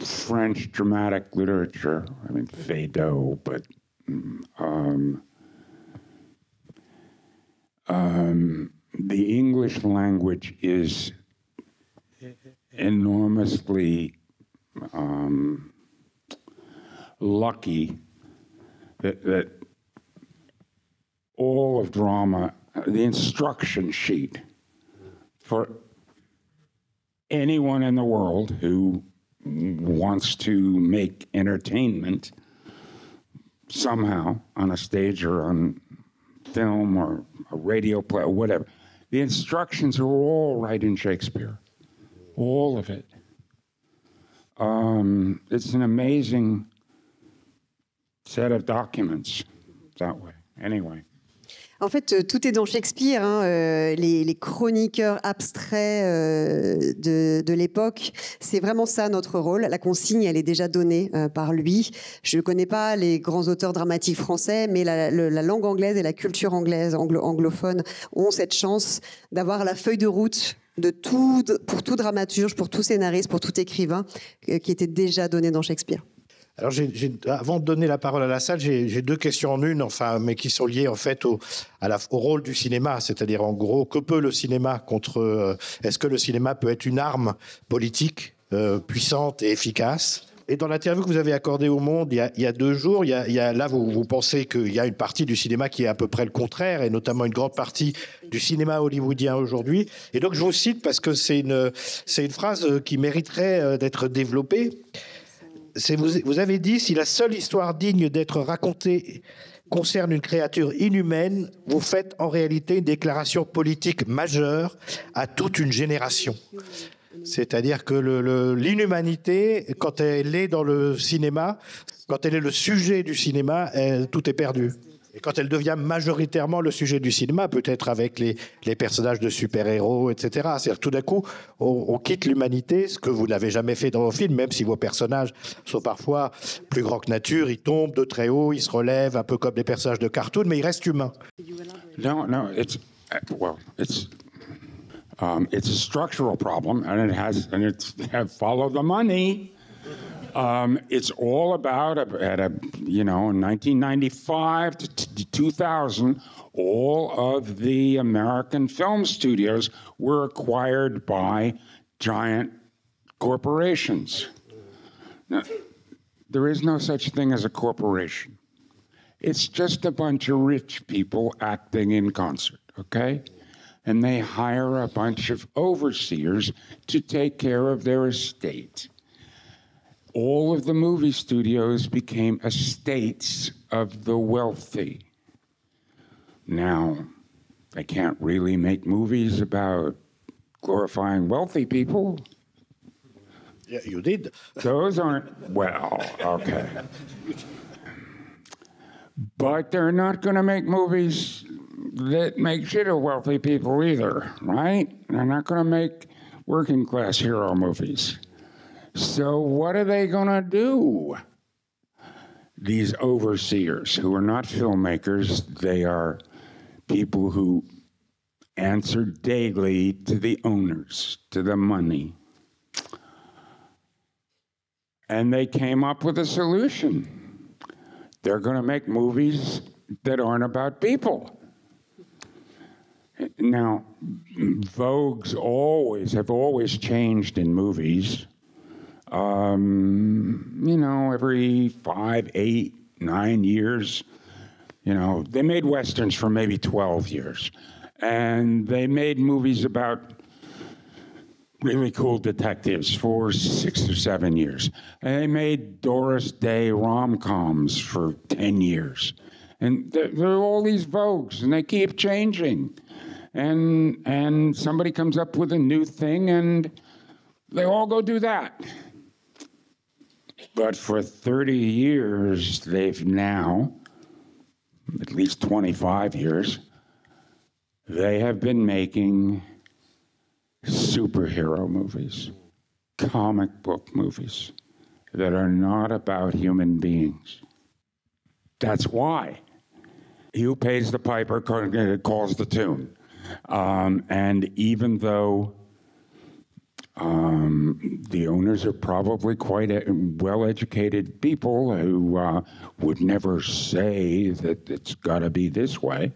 French dramatic literature. I mean, Feydeau, but the English language is enormously lucky that all of drama, the instruction sheet for anyone in the world who wants to make entertainment somehow on a stage or on film or a radio play or whatever, the instructions are all right in Shakespeare, all of it. It's an amazing set of documents that way. Anyway. En fait, tout est dans Shakespeare. Hein. Les chroniqueurs abstraits de l'époque, c'est vraiment ça notre rôle. La consigne, elle est déjà donnée par lui. Je ne connais pas les grands auteurs dramatiques français, mais la langue anglaise et la culture anglaise, anglophone, ont cette chance d'avoir la feuille de route pour tout dramaturge, pour tout scénariste, pour tout écrivain, qui était déjà donnée dans Shakespeare. Alors, avant de donner la parole à la salle, j'ai deux questions en une, enfin, mais qui sont liées en fait au rôle du cinéma, c'est-à-dire en gros, que peut le cinéma est-ce que le cinéma peut être une arme politique puissante et efficace? Et dans l'interview que vous avez accordée au Monde il y a 2 jours, là vous pensez qu'il y a une partie du cinéma qui est à peu près le contraire, et notamment une grande partie du cinéma hollywoodien aujourd'hui. Et donc je vous cite parce que c'est une phrase qui mériterait d'être développée. Vous avez dit, si la seule histoire digne d'être racontée concerne une créature inhumaine, vous faites en réalité une déclaration politique majeure à toute une génération. C'est-à-dire que l'inhumanité, quand elle est dans le cinéma, quand elle est le sujet du cinéma, tout est perdu. Et quand elle devient majoritairement le sujet du cinéma, peut-être avec les personnages de super-héros, etc. C'est-à-dire tout d'un coup, on quitte l'humanité, ce que vous n'avez jamais fait dans vos films, même si vos personnages sont parfois plus grands que nature, ils tombent de très haut, ils se relèvent, un peu comme des personnages de cartoon, mais ils restent humains. No, it's a structural problem, and it's follow the money. It's all about, in 1995 to 2000, all of the American film studios were acquired by giant corporations. Now, there is no such thing as a corporation. It's just a bunch of rich people acting in concert, okay? And they hire a bunch of overseers to take care of their estate. All of the movie studios became estates of the wealthy. Now, they can't really make movies about glorifying wealthy people. Yeah, you did. Those aren't, well, okay. But they're not going to make movies that make shit of wealthy people either, right? They're not going to make working class hero movies. So what are they going to do? These overseers, who are not filmmakers, they are people who answer daily to the owners, to the money. And they came up with a solution. They're going to make movies that aren't about people. Now, vogues have always changed in movies. Every 5, 8, 9 years, You know, they made Westerns for maybe 12 years. And they made movies about really cool detectives for 6 or 7 years. And they made Doris Day rom-coms for 10 years. And there are all these vogues, and they keep changing. And somebody comes up with a new thing, and they all go do that. But for 30 years, they've now, at least 25 years, they have been making superhero movies, comic book movies that are not about human beings. That's why. He who pays the piper calls the tune. And even though the owners are probably quite well-educated people who would never say that it's got to be this way,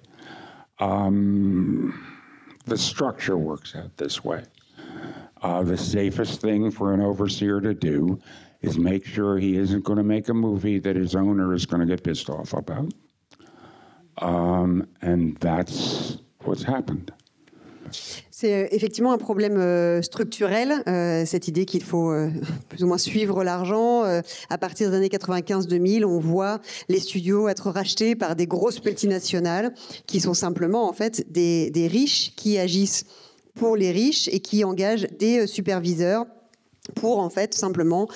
the structure works out this way. The safest thing for an overseer to do is make sure he isn't going to make a movie that his owner is going to get pissed off about. And that's what's happened. C'est effectivement un problème structurel, cette idée qu'il faut plus ou moins suivre l'argent. À partir des années 95-2000, on voit les studios être rachetés par des grosses multinationales qui sont simplement en fait des riches qui agissent pour les riches et qui engagent des superviseurs pour en fait simplement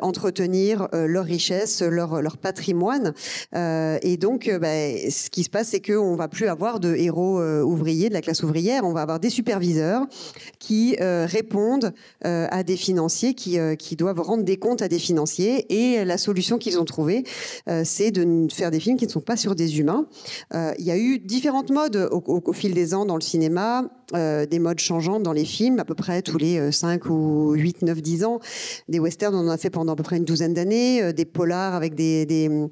entretenir leur richesse, leur patrimoine. Et donc, ce qui se passe, c'est qu'on ne va plus avoir de héros ouvriers, de la classe ouvrière, on va avoir des superviseurs qui répondent à des financiers, qui doivent rendre des comptes à des financiers. Et la solution qu'ils ont trouvée, c'est de faire des films qui ne sont pas sur des humains. Il y a eu différentes modes au fil des ans dans le cinéma, des modes changeantes dans les films, à peu près tous les 5 ou 8, 9, 10 ans. Des westerns, on en a fait pendant à peu près une douzaine d'années, des polars avec des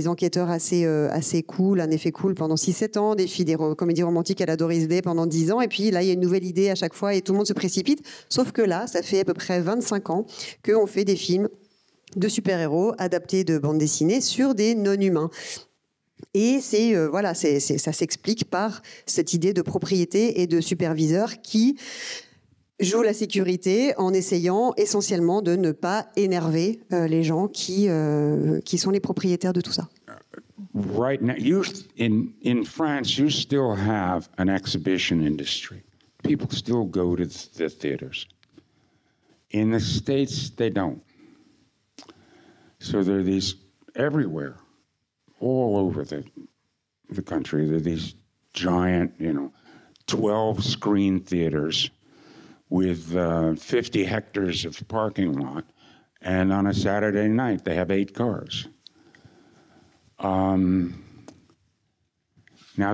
enquêteurs assez cool, un effet cool pendant 6-7 ans, des comédies romantiques à la Doris Day pendant 10 ans, et puis là, il y a une nouvelle idée à chaque fois et tout le monde se précipite, sauf que là, ça fait à peu près 25 ans qu'on fait des films de super-héros adaptés de bandes dessinées sur des non-humains. Et ça s'explique par cette idée de propriété et de superviseur qui joue la sécurité en essayant essentiellement de ne pas énerver les gens qui sont les propriétaires de tout ça. Right now, in France, you still have an exhibition industry. People still go to the theaters. In the States, they don't. So there are these everywhere, all over the country. There are these giant, 12-screen theaters with 50 hectares of parking lot, and on a Saturday night, they have 8 cars. Now,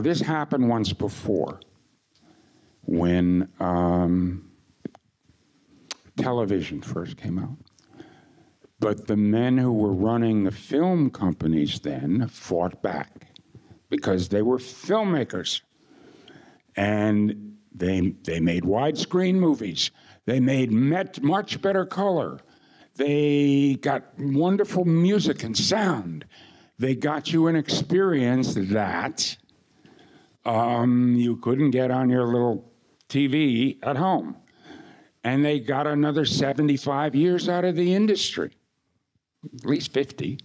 this happened once before, when television first came out. But the men who were running the film companies then fought back, because they were filmmakers. And they made widescreen movies. They made much better color. They got wonderful music and sound. They got you an experience that you couldn't get on your little TV at home. And they got another 75 years out of the industry, at least 50.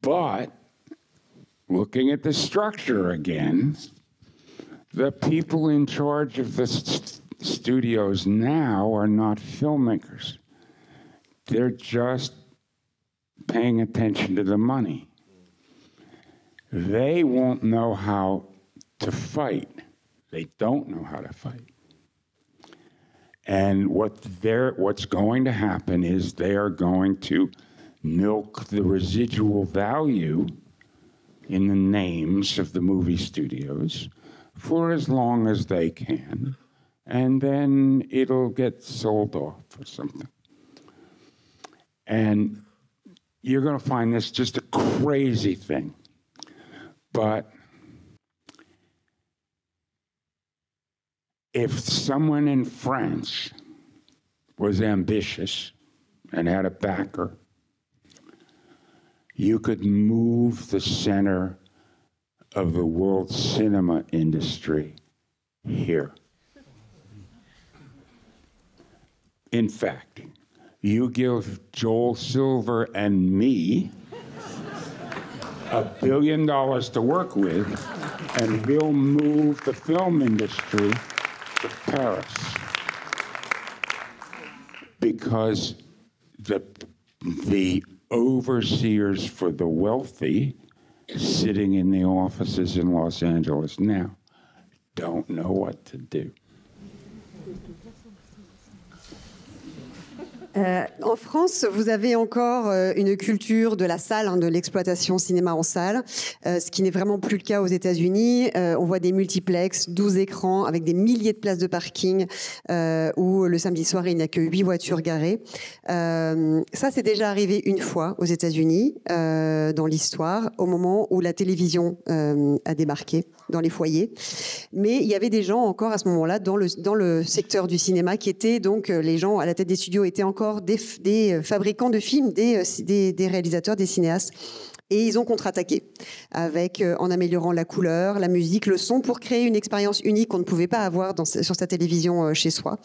But looking at the structure again, the people in charge of the studios now are not filmmakers. They're just paying attention to the money. They won't know how to fight. They don't know how to fight. And what's going to happen is they are going to milk the residual value in the names of the movie studios for as long as they can, and then it'll get sold off or something. And you're going to find this just a crazy thing. But if someone in France was ambitious and had a backer, you could move the center of the world cinema industry here. In fact, you give Joel Silver and me $1 billion to work with, and we'll move the film industry to Paris. Because the overseers for the wealthy sitting in the offices in Los Angeles now don't know what to do. En France, vous avez encore une culture de la salle, hein, de l'exploitation cinéma en salle, ce qui n'est vraiment plus le cas aux États-Unis. On voit des multiplexes, 12 écrans avec des milliers de places de parking où le samedi soir, il n'y a que 8 voitures garées. Ça, c'est déjà arrivé une fois aux États-Unis dans l'histoire, au moment où la télévision a débarqué dans les foyers. Mais il y avait des gens encore à ce moment-là dans le secteur du cinéma qui étaient donc, les gens à la tête des studios étaient encore des fabricants de films, des réalisateurs, des cinéastes. Et ils ont contre-attaqué en améliorant la couleur, la musique, le son, pour créer une expérience unique qu'on ne pouvait pas avoir sur sa télévision chez soi.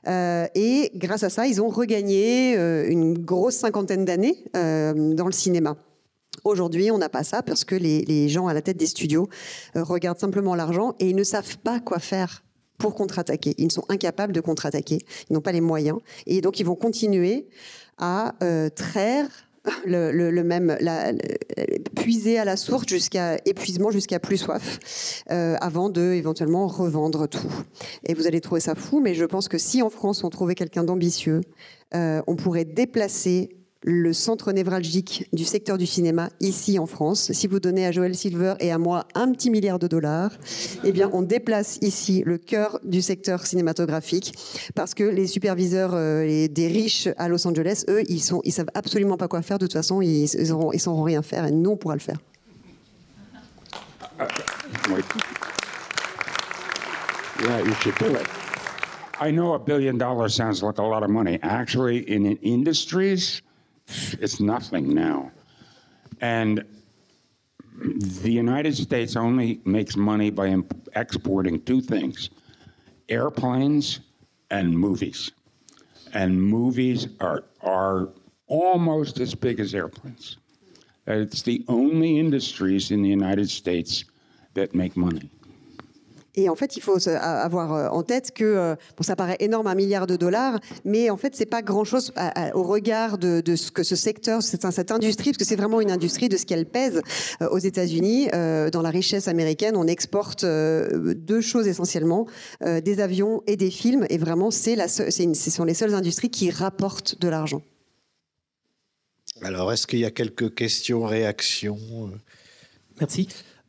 Et grâce à ça, ils ont regagné une grosse 50aine d'années dans le cinéma. Aujourd'hui, on n'a pas ça parce que les gens à la tête des studios regardent simplement l'argent et ils ne savent pas quoi faire pour contre-attaquer. Ils sont incapables de contre-attaquer. Ils n'ont pas les moyens. Et donc, ils vont continuer à traire puiser à la source jusqu'à épuisement, jusqu'à plus soif, avant de éventuellement revendre tout. Et vous allez trouver ça fou, mais je pense que si en France, on trouvait quelqu'un d'ambitieux, on pourrait déplacer le centre névralgique du secteur du cinéma ici en France. Si vous donnez à Joel Silver et à moi $1 petit milliard, eh bien on déplace ici le cœur du secteur cinématographique parce que les superviseurs des riches à Los Angeles, eux, ils savent absolument pas quoi faire. De toute façon, ils sauront rien faire et nous, on pourra le faire. Yeah, you should do it. I know $1 billion sounds like a lot of money. Actually, in industries, it's nothing now. And the United States only makes money by exporting two things, airplanes and movies. And movies are almost as big as airplanes. It's the only industries in the United States that make money. Et en fait, il faut avoir en tête que ça paraît énorme, $1 milliard, mais en fait, c'est pas grand-chose au regard de ce que ce secteur, cette industrie, parce que c'est vraiment une industrie de ce qu'elle pèse aux États-Unis. Dans la richesse américaine, on exporte deux choses essentiellement, des avions et des films, et vraiment, ce sont les seules industries qui rapportent de l'argent. Alors, est-ce qu'il y a quelques questions, réactions? Merci.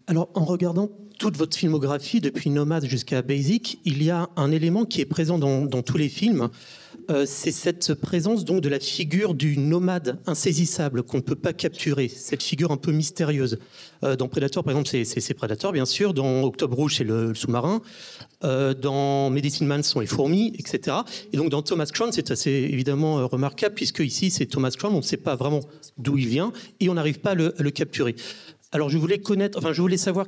Alors, en regardant toute votre filmographie, depuis Nomade jusqu'à Basic, il y a un élément qui est présent dans tous les films. C'est cette présence donc de la figure du nomade insaisissable qu'on ne peut pas capturer, cette figure un peu mystérieuse. Dans Predator, par exemple, c'est Predator, bien sûr. Dans Octobre Rouge, c'est le sous-marin. Dans Medicine Man, ce sont les fourmis, etc. Et donc dans Thomas Crown, c'est assez évidemment remarquable, puisque ici, c'est Thomas Crown, on ne sait pas vraiment d'où il vient et on n'arrive pas à le capturer. Alors je voulais savoir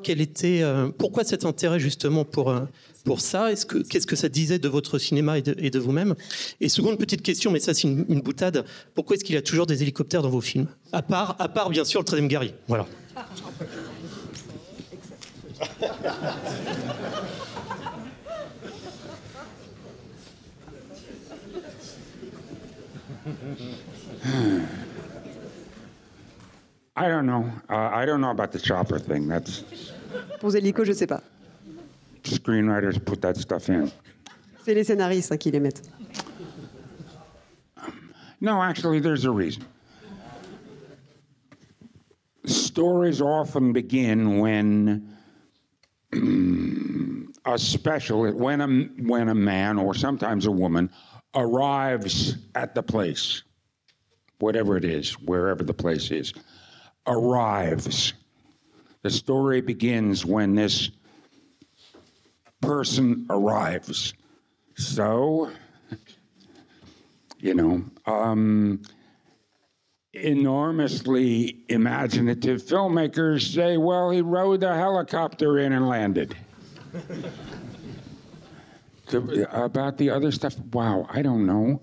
pourquoi cet intérêt justement pour ça. Qu'est-ce que ça disait de votre cinéma et de vous-même? Et seconde petite question, mais ça c'est une boutade. Pourquoi est-ce qu'il y a toujours des hélicoptères dans vos films? À part bien sûr le 13e guerrier. Voilà. I don't know. I don't know about the chopper thing. That's Pour l'hélico, je sais pas. screenwriters put that stuff in. C'est les scénaristes qui les mettent. No, actually, there's a reason. Stories often begin when when a man or sometimes a woman arrives at the place, whatever it is, wherever the place is. Arrives. The story begins when this person arrives. So, enormously imaginative filmmakers say, well, he rode a helicopter in and landed. About the other stuff, wow, I don't know.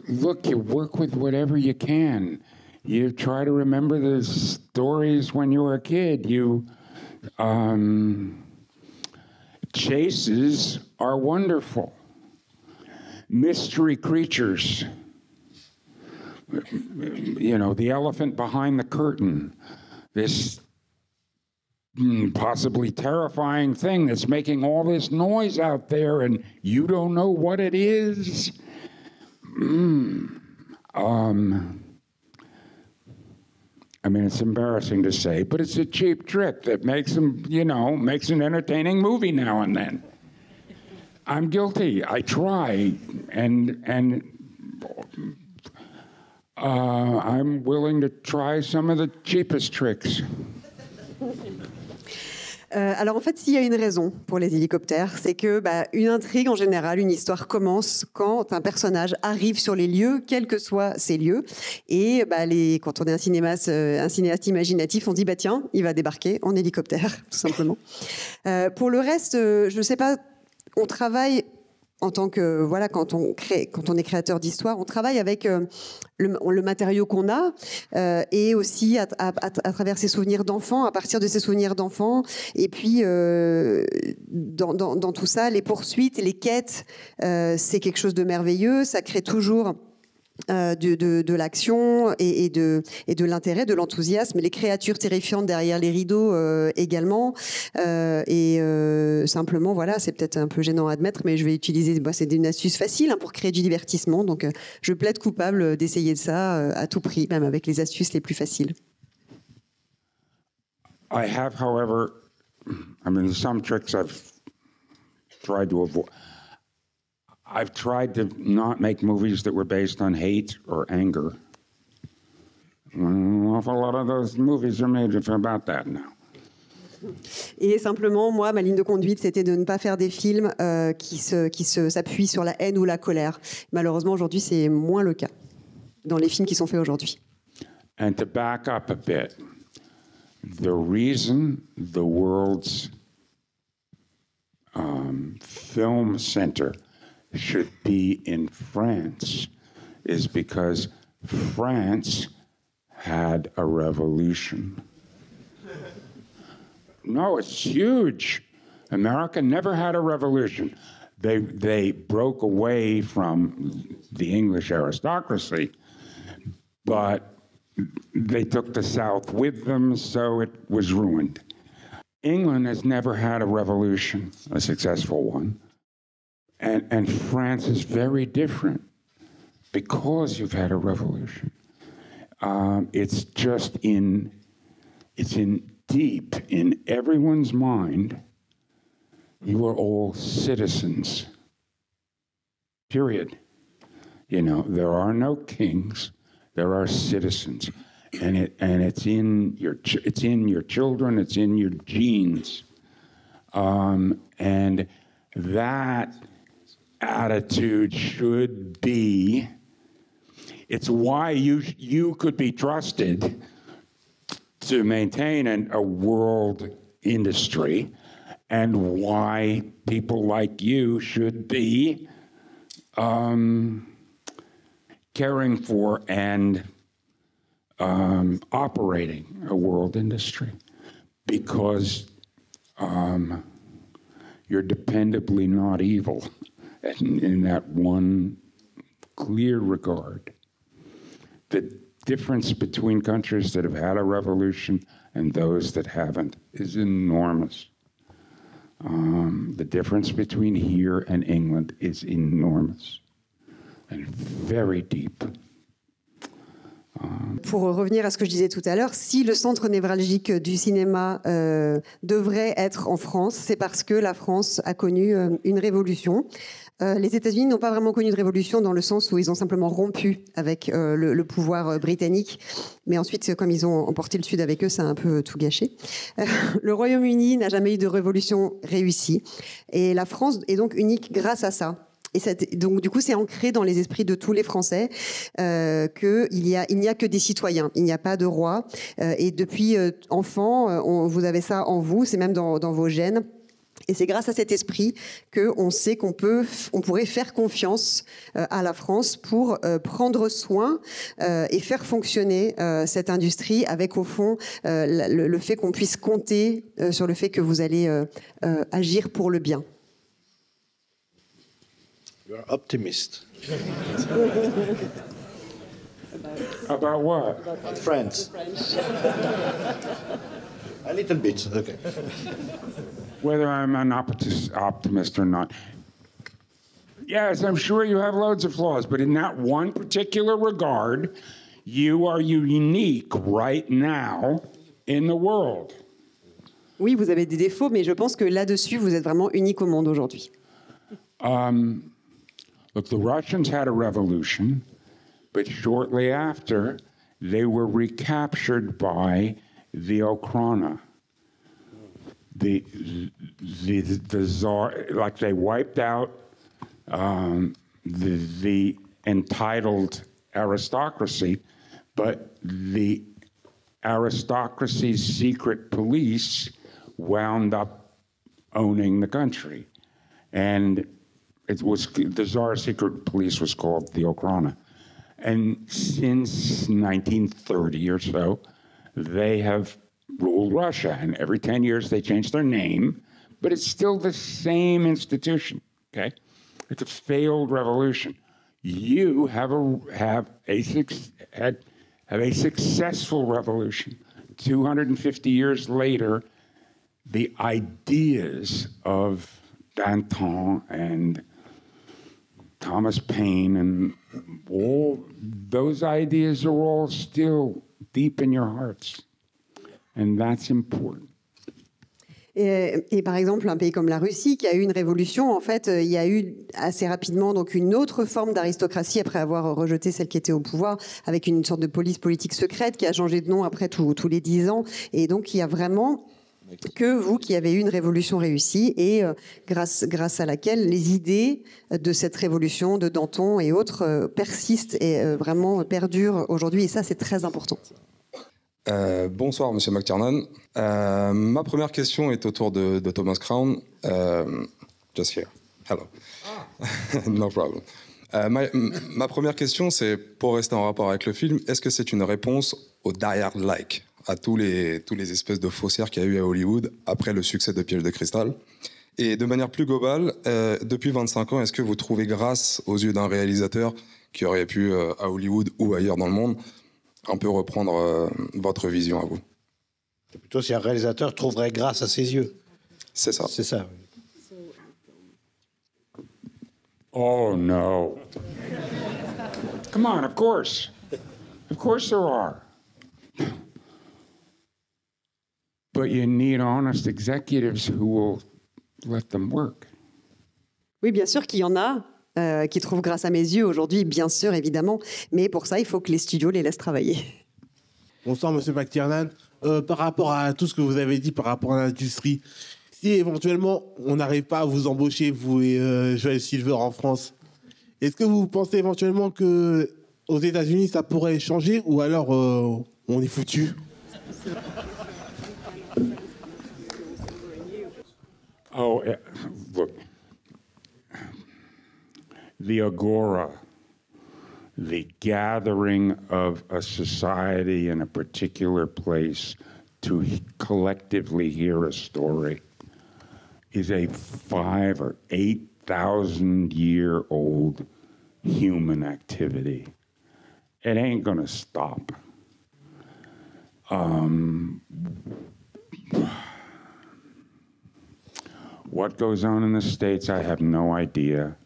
Look, you work with whatever you can. You try to remember the stories when you were a kid. Chases are wonderful. Mystery creatures. You know, the elephant behind the curtain. This possibly terrifying thing that's making all this noise out there and you don't know what it is. I mean, it's embarrassing to say, but it's a cheap trick that makes them, you know, makes an entertaining movie now and then. I'm guilty. I try, and I'm willing to try some of the cheapest tricks. Alors en fait, s'il y a une raison pour les hélicoptères, c'est que une intrigue en général, une histoire commence quand un personnage arrive sur les lieux, quels que soient ces lieux. Et quand on est un cinéaste imaginatif, on dit tiens, il va débarquer en hélicoptère, tout simplement. Pour le reste, je ne sais pas, on travaille en tant que quand on est créateur d'histoire, on travaille avec le matériau qu'on a et aussi à travers ses souvenirs d'enfants, à partir de ses souvenirs d'enfants. Et puis dans tout ça, les poursuites, les quêtes, c'est quelque chose de merveilleux. Ça crée toujours de l'action et de l'intérêt, de l'enthousiasme, les créatures terrifiantes derrière les rideaux également. Simplement, voilà, c'est peut-être un peu gênant à admettre, mais je vais utiliser, c'est une astuce facile pour créer du divertissement. Donc, je plaide coupable d'essayer de ça à tout prix, même avec les astuces les plus faciles. I have, however, some tricks I've tried to avoid. I've tried to not make movies that were based on hate or anger. An awful lot of those movies are made about that now. Et simplement, moi, ma ligne de conduite, c'était de ne pas faire des films qui s'appuient sur la haine ou la colère. Malheureusement, aujourd'hui, c'est moins le cas dans les films qui sont faits aujourd'hui. And to back up a bit, the reason the world's film center should be in France is because France had a revolution. No, it's huge. America never had a revolution. They broke away from the English aristocracy, but they took the South with them, so it was ruined. England has never had a revolution, a successful one. And France is very different because you've had a revolution. It's deep in everyone's mind. You are all citizens. Period. You know, there are no kings. There are citizens, and it's in your children. It's in your genes, and that attitude should be, it's why you could be trusted to maintain a world industry, and why people like you should be caring for and operating a world industry, because you're dependably not evil. In that one clear regard. The difference between countries that have had a revolution and those that haven't is enormous. The difference between here and England is enormous and very deep. Pour revenir à ce que je disais tout à l'heure, si le centre névralgique du cinéma devrait être en France, c'est parce que la France a connu une révolution. Les États-Unis n'ont pas vraiment connu de révolution dans le sens où ils ont simplement rompu avec le pouvoir britannique. Mais ensuite, comme ils ont emporté le Sud avec eux, ça a un peu tout gâché. Le Royaume-Uni n'a jamais eu de révolution réussie. Et la France est donc unique grâce à ça. Donc du coup, c'est ancré dans les esprits de tous les Français qu'il n'y a que des citoyens, il n'y a pas de roi. Et depuis enfant, vous avez ça en vous, c'est même dans vos gènes. Et c'est grâce à cet esprit qu'on sait qu'on pourrait faire confiance à la France pour prendre soin et faire fonctionner cette industrie avec, au fond, le fait qu'on puisse compter sur le fait que vous allez agir pour le bien. You are optimist. About what? About France. A little bit, okay. Whether I'm an optimist or not. Yes, I'm sure you have loads of flaws, but in that one particular regard, you are unique right now in the world. Oui, vous avez des défauts, mais je pense que là-dessus, vous êtes vraiment unique au monde aujourd'hui. Look, the Russians had a revolution, but shortly after, they were recaptured by the Okhrana. The Tsar, like they wiped out the entitled aristocracy, but the aristocracy's secret police wound up owning the country. And it was, the Tsar's secret police was called the Okhrana. And since 1930 or so, they have ruled Russia. And every 10 years they change their name, but it's still the same institution, okay? It's a failed revolution. You have a successful revolution. 250 years later, the ideas of Danton and Thomas Paine and all those ideas are all still deep in your hearts. And that's important. Et par exemple, un pays comme la Russie, qui a eu une révolution, en fait, il y a eu assez rapidement donc une autre forme d'aristocratie après avoir rejeté celle qui était au pouvoir, avec une sorte de police politique secrète qui a changé de nom après tous les 10 ans. Et donc, il y a vraiment que vous qui avez eu une révolution réussie et grâce à laquelle les idées de cette révolution de Danton et autres persistent et vraiment perdurent aujourd'hui. Et ça, c'est très important. Bonsoir, Monsieur McTiernan. Ma première question est autour de Thomas Crown. Just here. Hello. No problem. Ma première question, c'est pour rester en rapport avec le film, est-ce que c'est une réponse au Die Hard-like, à tous les espèces de faussaires qu'il y a eu à Hollywood après le succès de Piège de cristal? Et de manière plus globale, depuis 25 ans, est-ce que vous trouvez, grâce aux yeux d'un réalisateur qui aurait pu, à Hollywood ou ailleurs dans le monde, un peu reprendre votre vision à vous? C'est plutôt si un réalisateur trouverait grâce à ses yeux. C'est ça. C'est ça. Oh, no. Come on, of course. Of course there are. But you need honest executives who will let them work. Oui, bien sûr qu'il y en a qui trouvent grâce à mes yeux aujourd'hui, bien sûr, évidemment. Mais pour ça, il faut que les studios les laissent travailler. Bonsoir, Monsieur McTiernan. Par rapport à tout ce que vous avez dit par rapport à l'industrie, si éventuellement on n'arrive pas à vous embaucher, vous et Joël Silver en France, est-ce que vous pensez éventuellement que aux États-Unis ça pourrait changer ou alors on est foutu? Oh, look. The agora, the gathering of a society in a particular place to collectively hear a story, is a 5,000 or 8,000 year old human activity. It ain't gonna stop. What goes on in the States, I have no idea.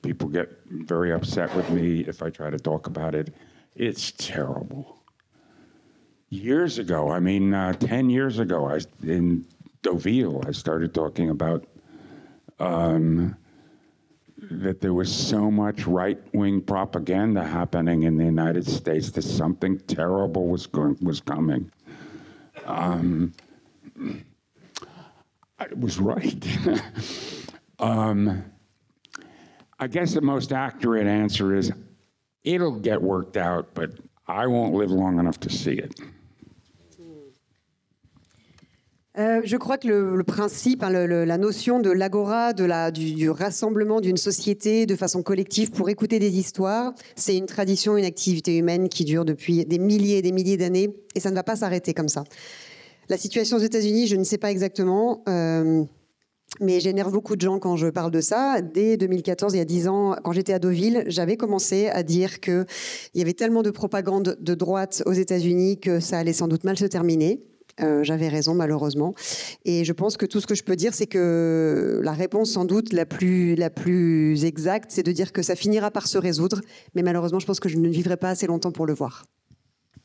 People get very upset with me if I try to talk about it. It's terrible. Years ago, 10 years ago, in Deauville, I started talking about that there was so much right-wing propaganda happening in the United States that something terrible was coming. I was right. I guess the most accurate answer is it'll get worked out, but I won't live long enough to see it. Je crois que le principe, la notion de l'agora, du rassemblement d'une société de façon collective pour écouter des histoires, c'est une tradition, une activité humaine qui dure depuis des milliers et des milliers d'années, et ça ne va pas s'arrêter comme ça. La situation aux États-Unis, je ne sais pas exactement, mais j'énerve beaucoup de gens quand je parle de ça. Dès 2014, il y a 10 ans, quand j'étais à Deauville, j'avais commencé à dire qu'il y avait tellement de propagande de droite aux États-Unis que ça allait sans doute mal se terminer. J'avais raison, malheureusement. Et je pense que tout ce que je peux dire, c'est que la réponse, sans doute, la plus exacte, c'est de dire que ça finira par se résoudre. Mais malheureusement, je pense que je ne vivrai pas assez longtemps pour le voir.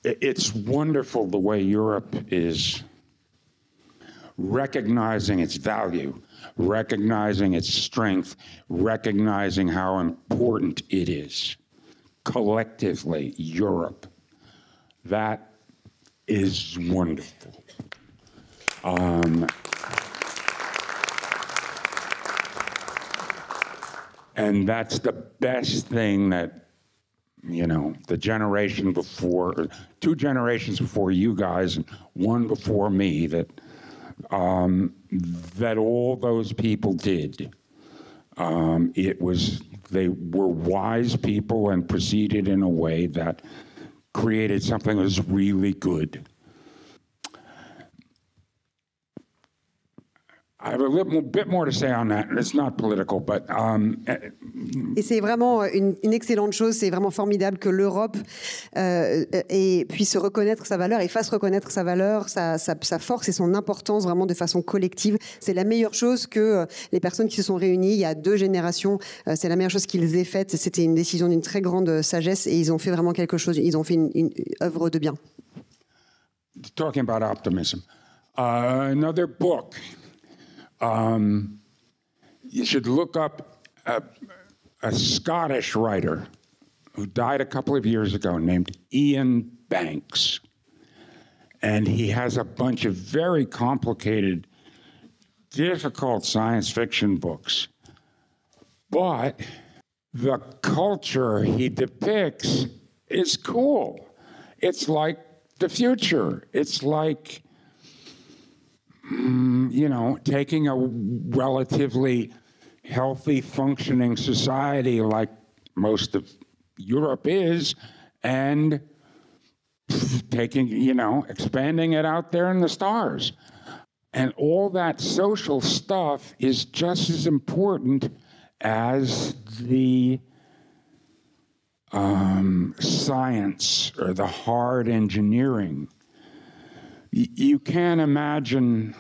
It's wonderful the way Europe is recognizing its value, recognizing its strength, recognizing how important it is. Collectively, Europe. That is wonderful. And that's the best thing that, you know, the generation before, 2 generations before you guys, and 1 before me, that all those people did. They were wise people and proceeded in a way that created something that was really good. I have a bit more to say on that. It's not political, but... Et c'est vraiment une excellente chose, c'est vraiment formidable que l'Europe puisse reconnaître sa valeur et fasse reconnaître sa valeur, sa force et son importance vraiment de façon collective. C'est la meilleure chose que les personnes qui se sont réunies il y a 2 générations, c'est la meilleure chose qu'ils aient faite. C'était une décision d'une très grande sagesse et ils ont fait vraiment quelque chose, ils ont fait une œuvre de bien. Talking about optimism. Another book. You should look up a Scottish writer who died a couple of years ago named Ian Banks. And he has a bunch of very complicated, difficult science fiction books. But the culture he depicts is cool. It's like the future. It's like, you know, taking a relatively healthy, functioning society like most of Europe is, and taking, you know, expanding it out there in the stars. And all that social stuff is just as important as the science or the hard engineering. You can't imagine,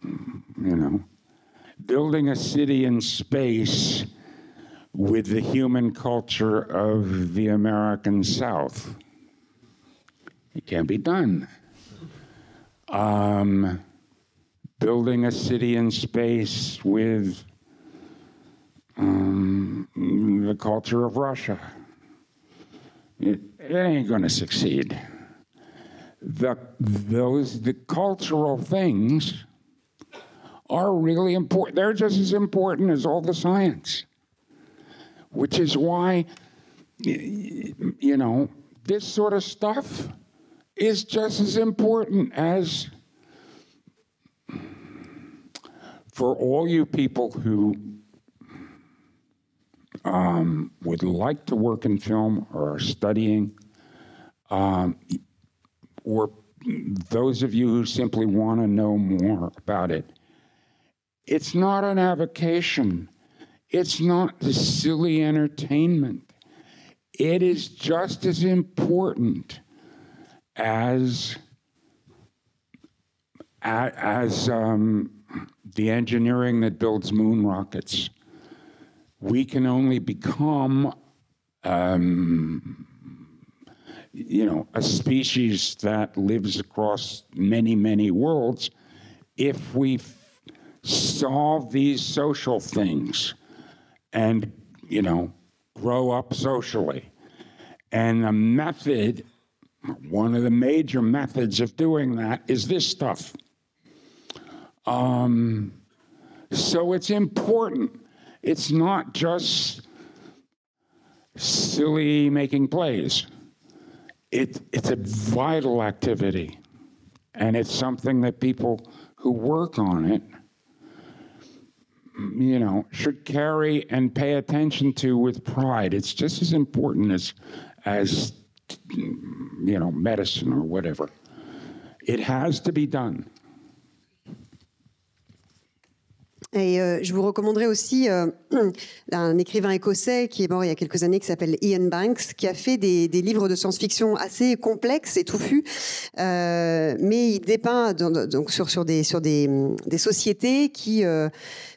you know, building a city in space with the human culture of the American South. It can't be done. Building a city in space with the culture of Russia. It ain't going to succeed. The cultural things are really important. They're just as important as all the science, which is why, you know, this sort of stuff is just as important as for all you people who would like to work in film or are studying, or those of you who simply want to know more about it. It's not an avocation. It's not the silly entertainment. It is just as important as the engineering that builds moon rockets. We can only become, you know, a species that lives across many, many worlds if we solve these social things and, you know, grow up socially. And the method, one of the major methods of doing that is this stuff. So it's important. It's not just silly making plays. It's a vital activity. And it's something that people who work on it, you know, should carry and pay attention to with pride. It's just as important as you know, medicine or whatever. It has to be done. Et je vous recommanderais aussi un écrivain écossais qui est mort il y a quelques années, qui s'appelle Ian Banks, qui a fait des livres de science-fiction assez complexes et touffus, mais il dépeint donc sur des sociétés qui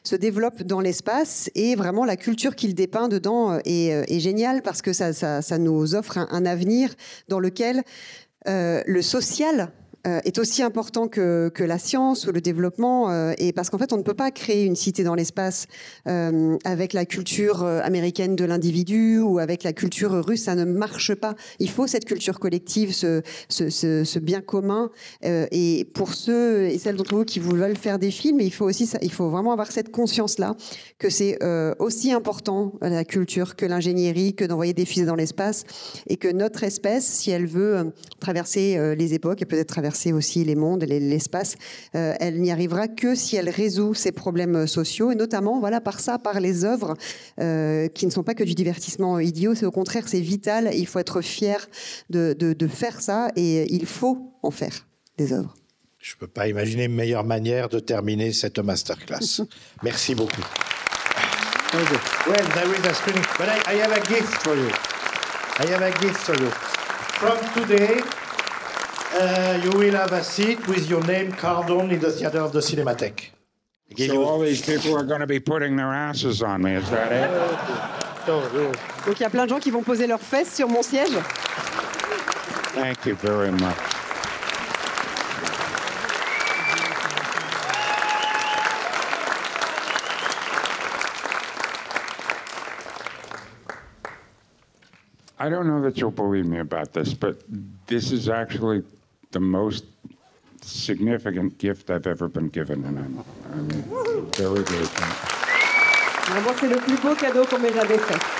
se développent dans l'espace, et vraiment la culture qu'il dépeint dedans est géniale, parce que ça nous offre un avenir dans lequel le social est aussi important que la science ou le développement, et parce qu'en fait on ne peut pas créer une cité dans l'espace avec la culture américaine de l'individu ou avec la culture russe, ça ne marche pas. Il faut cette culture collective, ce bien commun, et pour ceux et celles d'entre vous qui veulent faire des films, il faut vraiment avoir cette conscience-là, que c'est aussi important la culture que l'ingénierie, que d'envoyer des fusées dans l'espace, et que notre espèce, si elle veut traverser les époques et peut-être traverser aussi les mondes, l'espace, elle n'y arrivera que si elle résout ses problèmes sociaux, et notamment par les œuvres qui ne sont pas que du divertissement idiot. C'est au contraire, c'est vital, il faut être fier de faire ça, et il faut en faire des œuvres. Je ne peux pas imaginer une meilleure manière de terminer cette masterclass. Merci beaucoup. Well, there is a screening, but I have a gift for you. I have a gift for you. From today, you will have a seat with your name card on in the theater of the Cinematheque. So all these people are going to be putting their asses on me, is that it? Donc il y a plein de gens qui vont poser leurs fesses sur mon siège. Thank you very much. I don't know that you'll believe me about this, but this is actually the most significant gift I've ever been given, and I'm very grateful. Vraiment, c'est le plus beau cadeau qu'on m'ait jamais fait.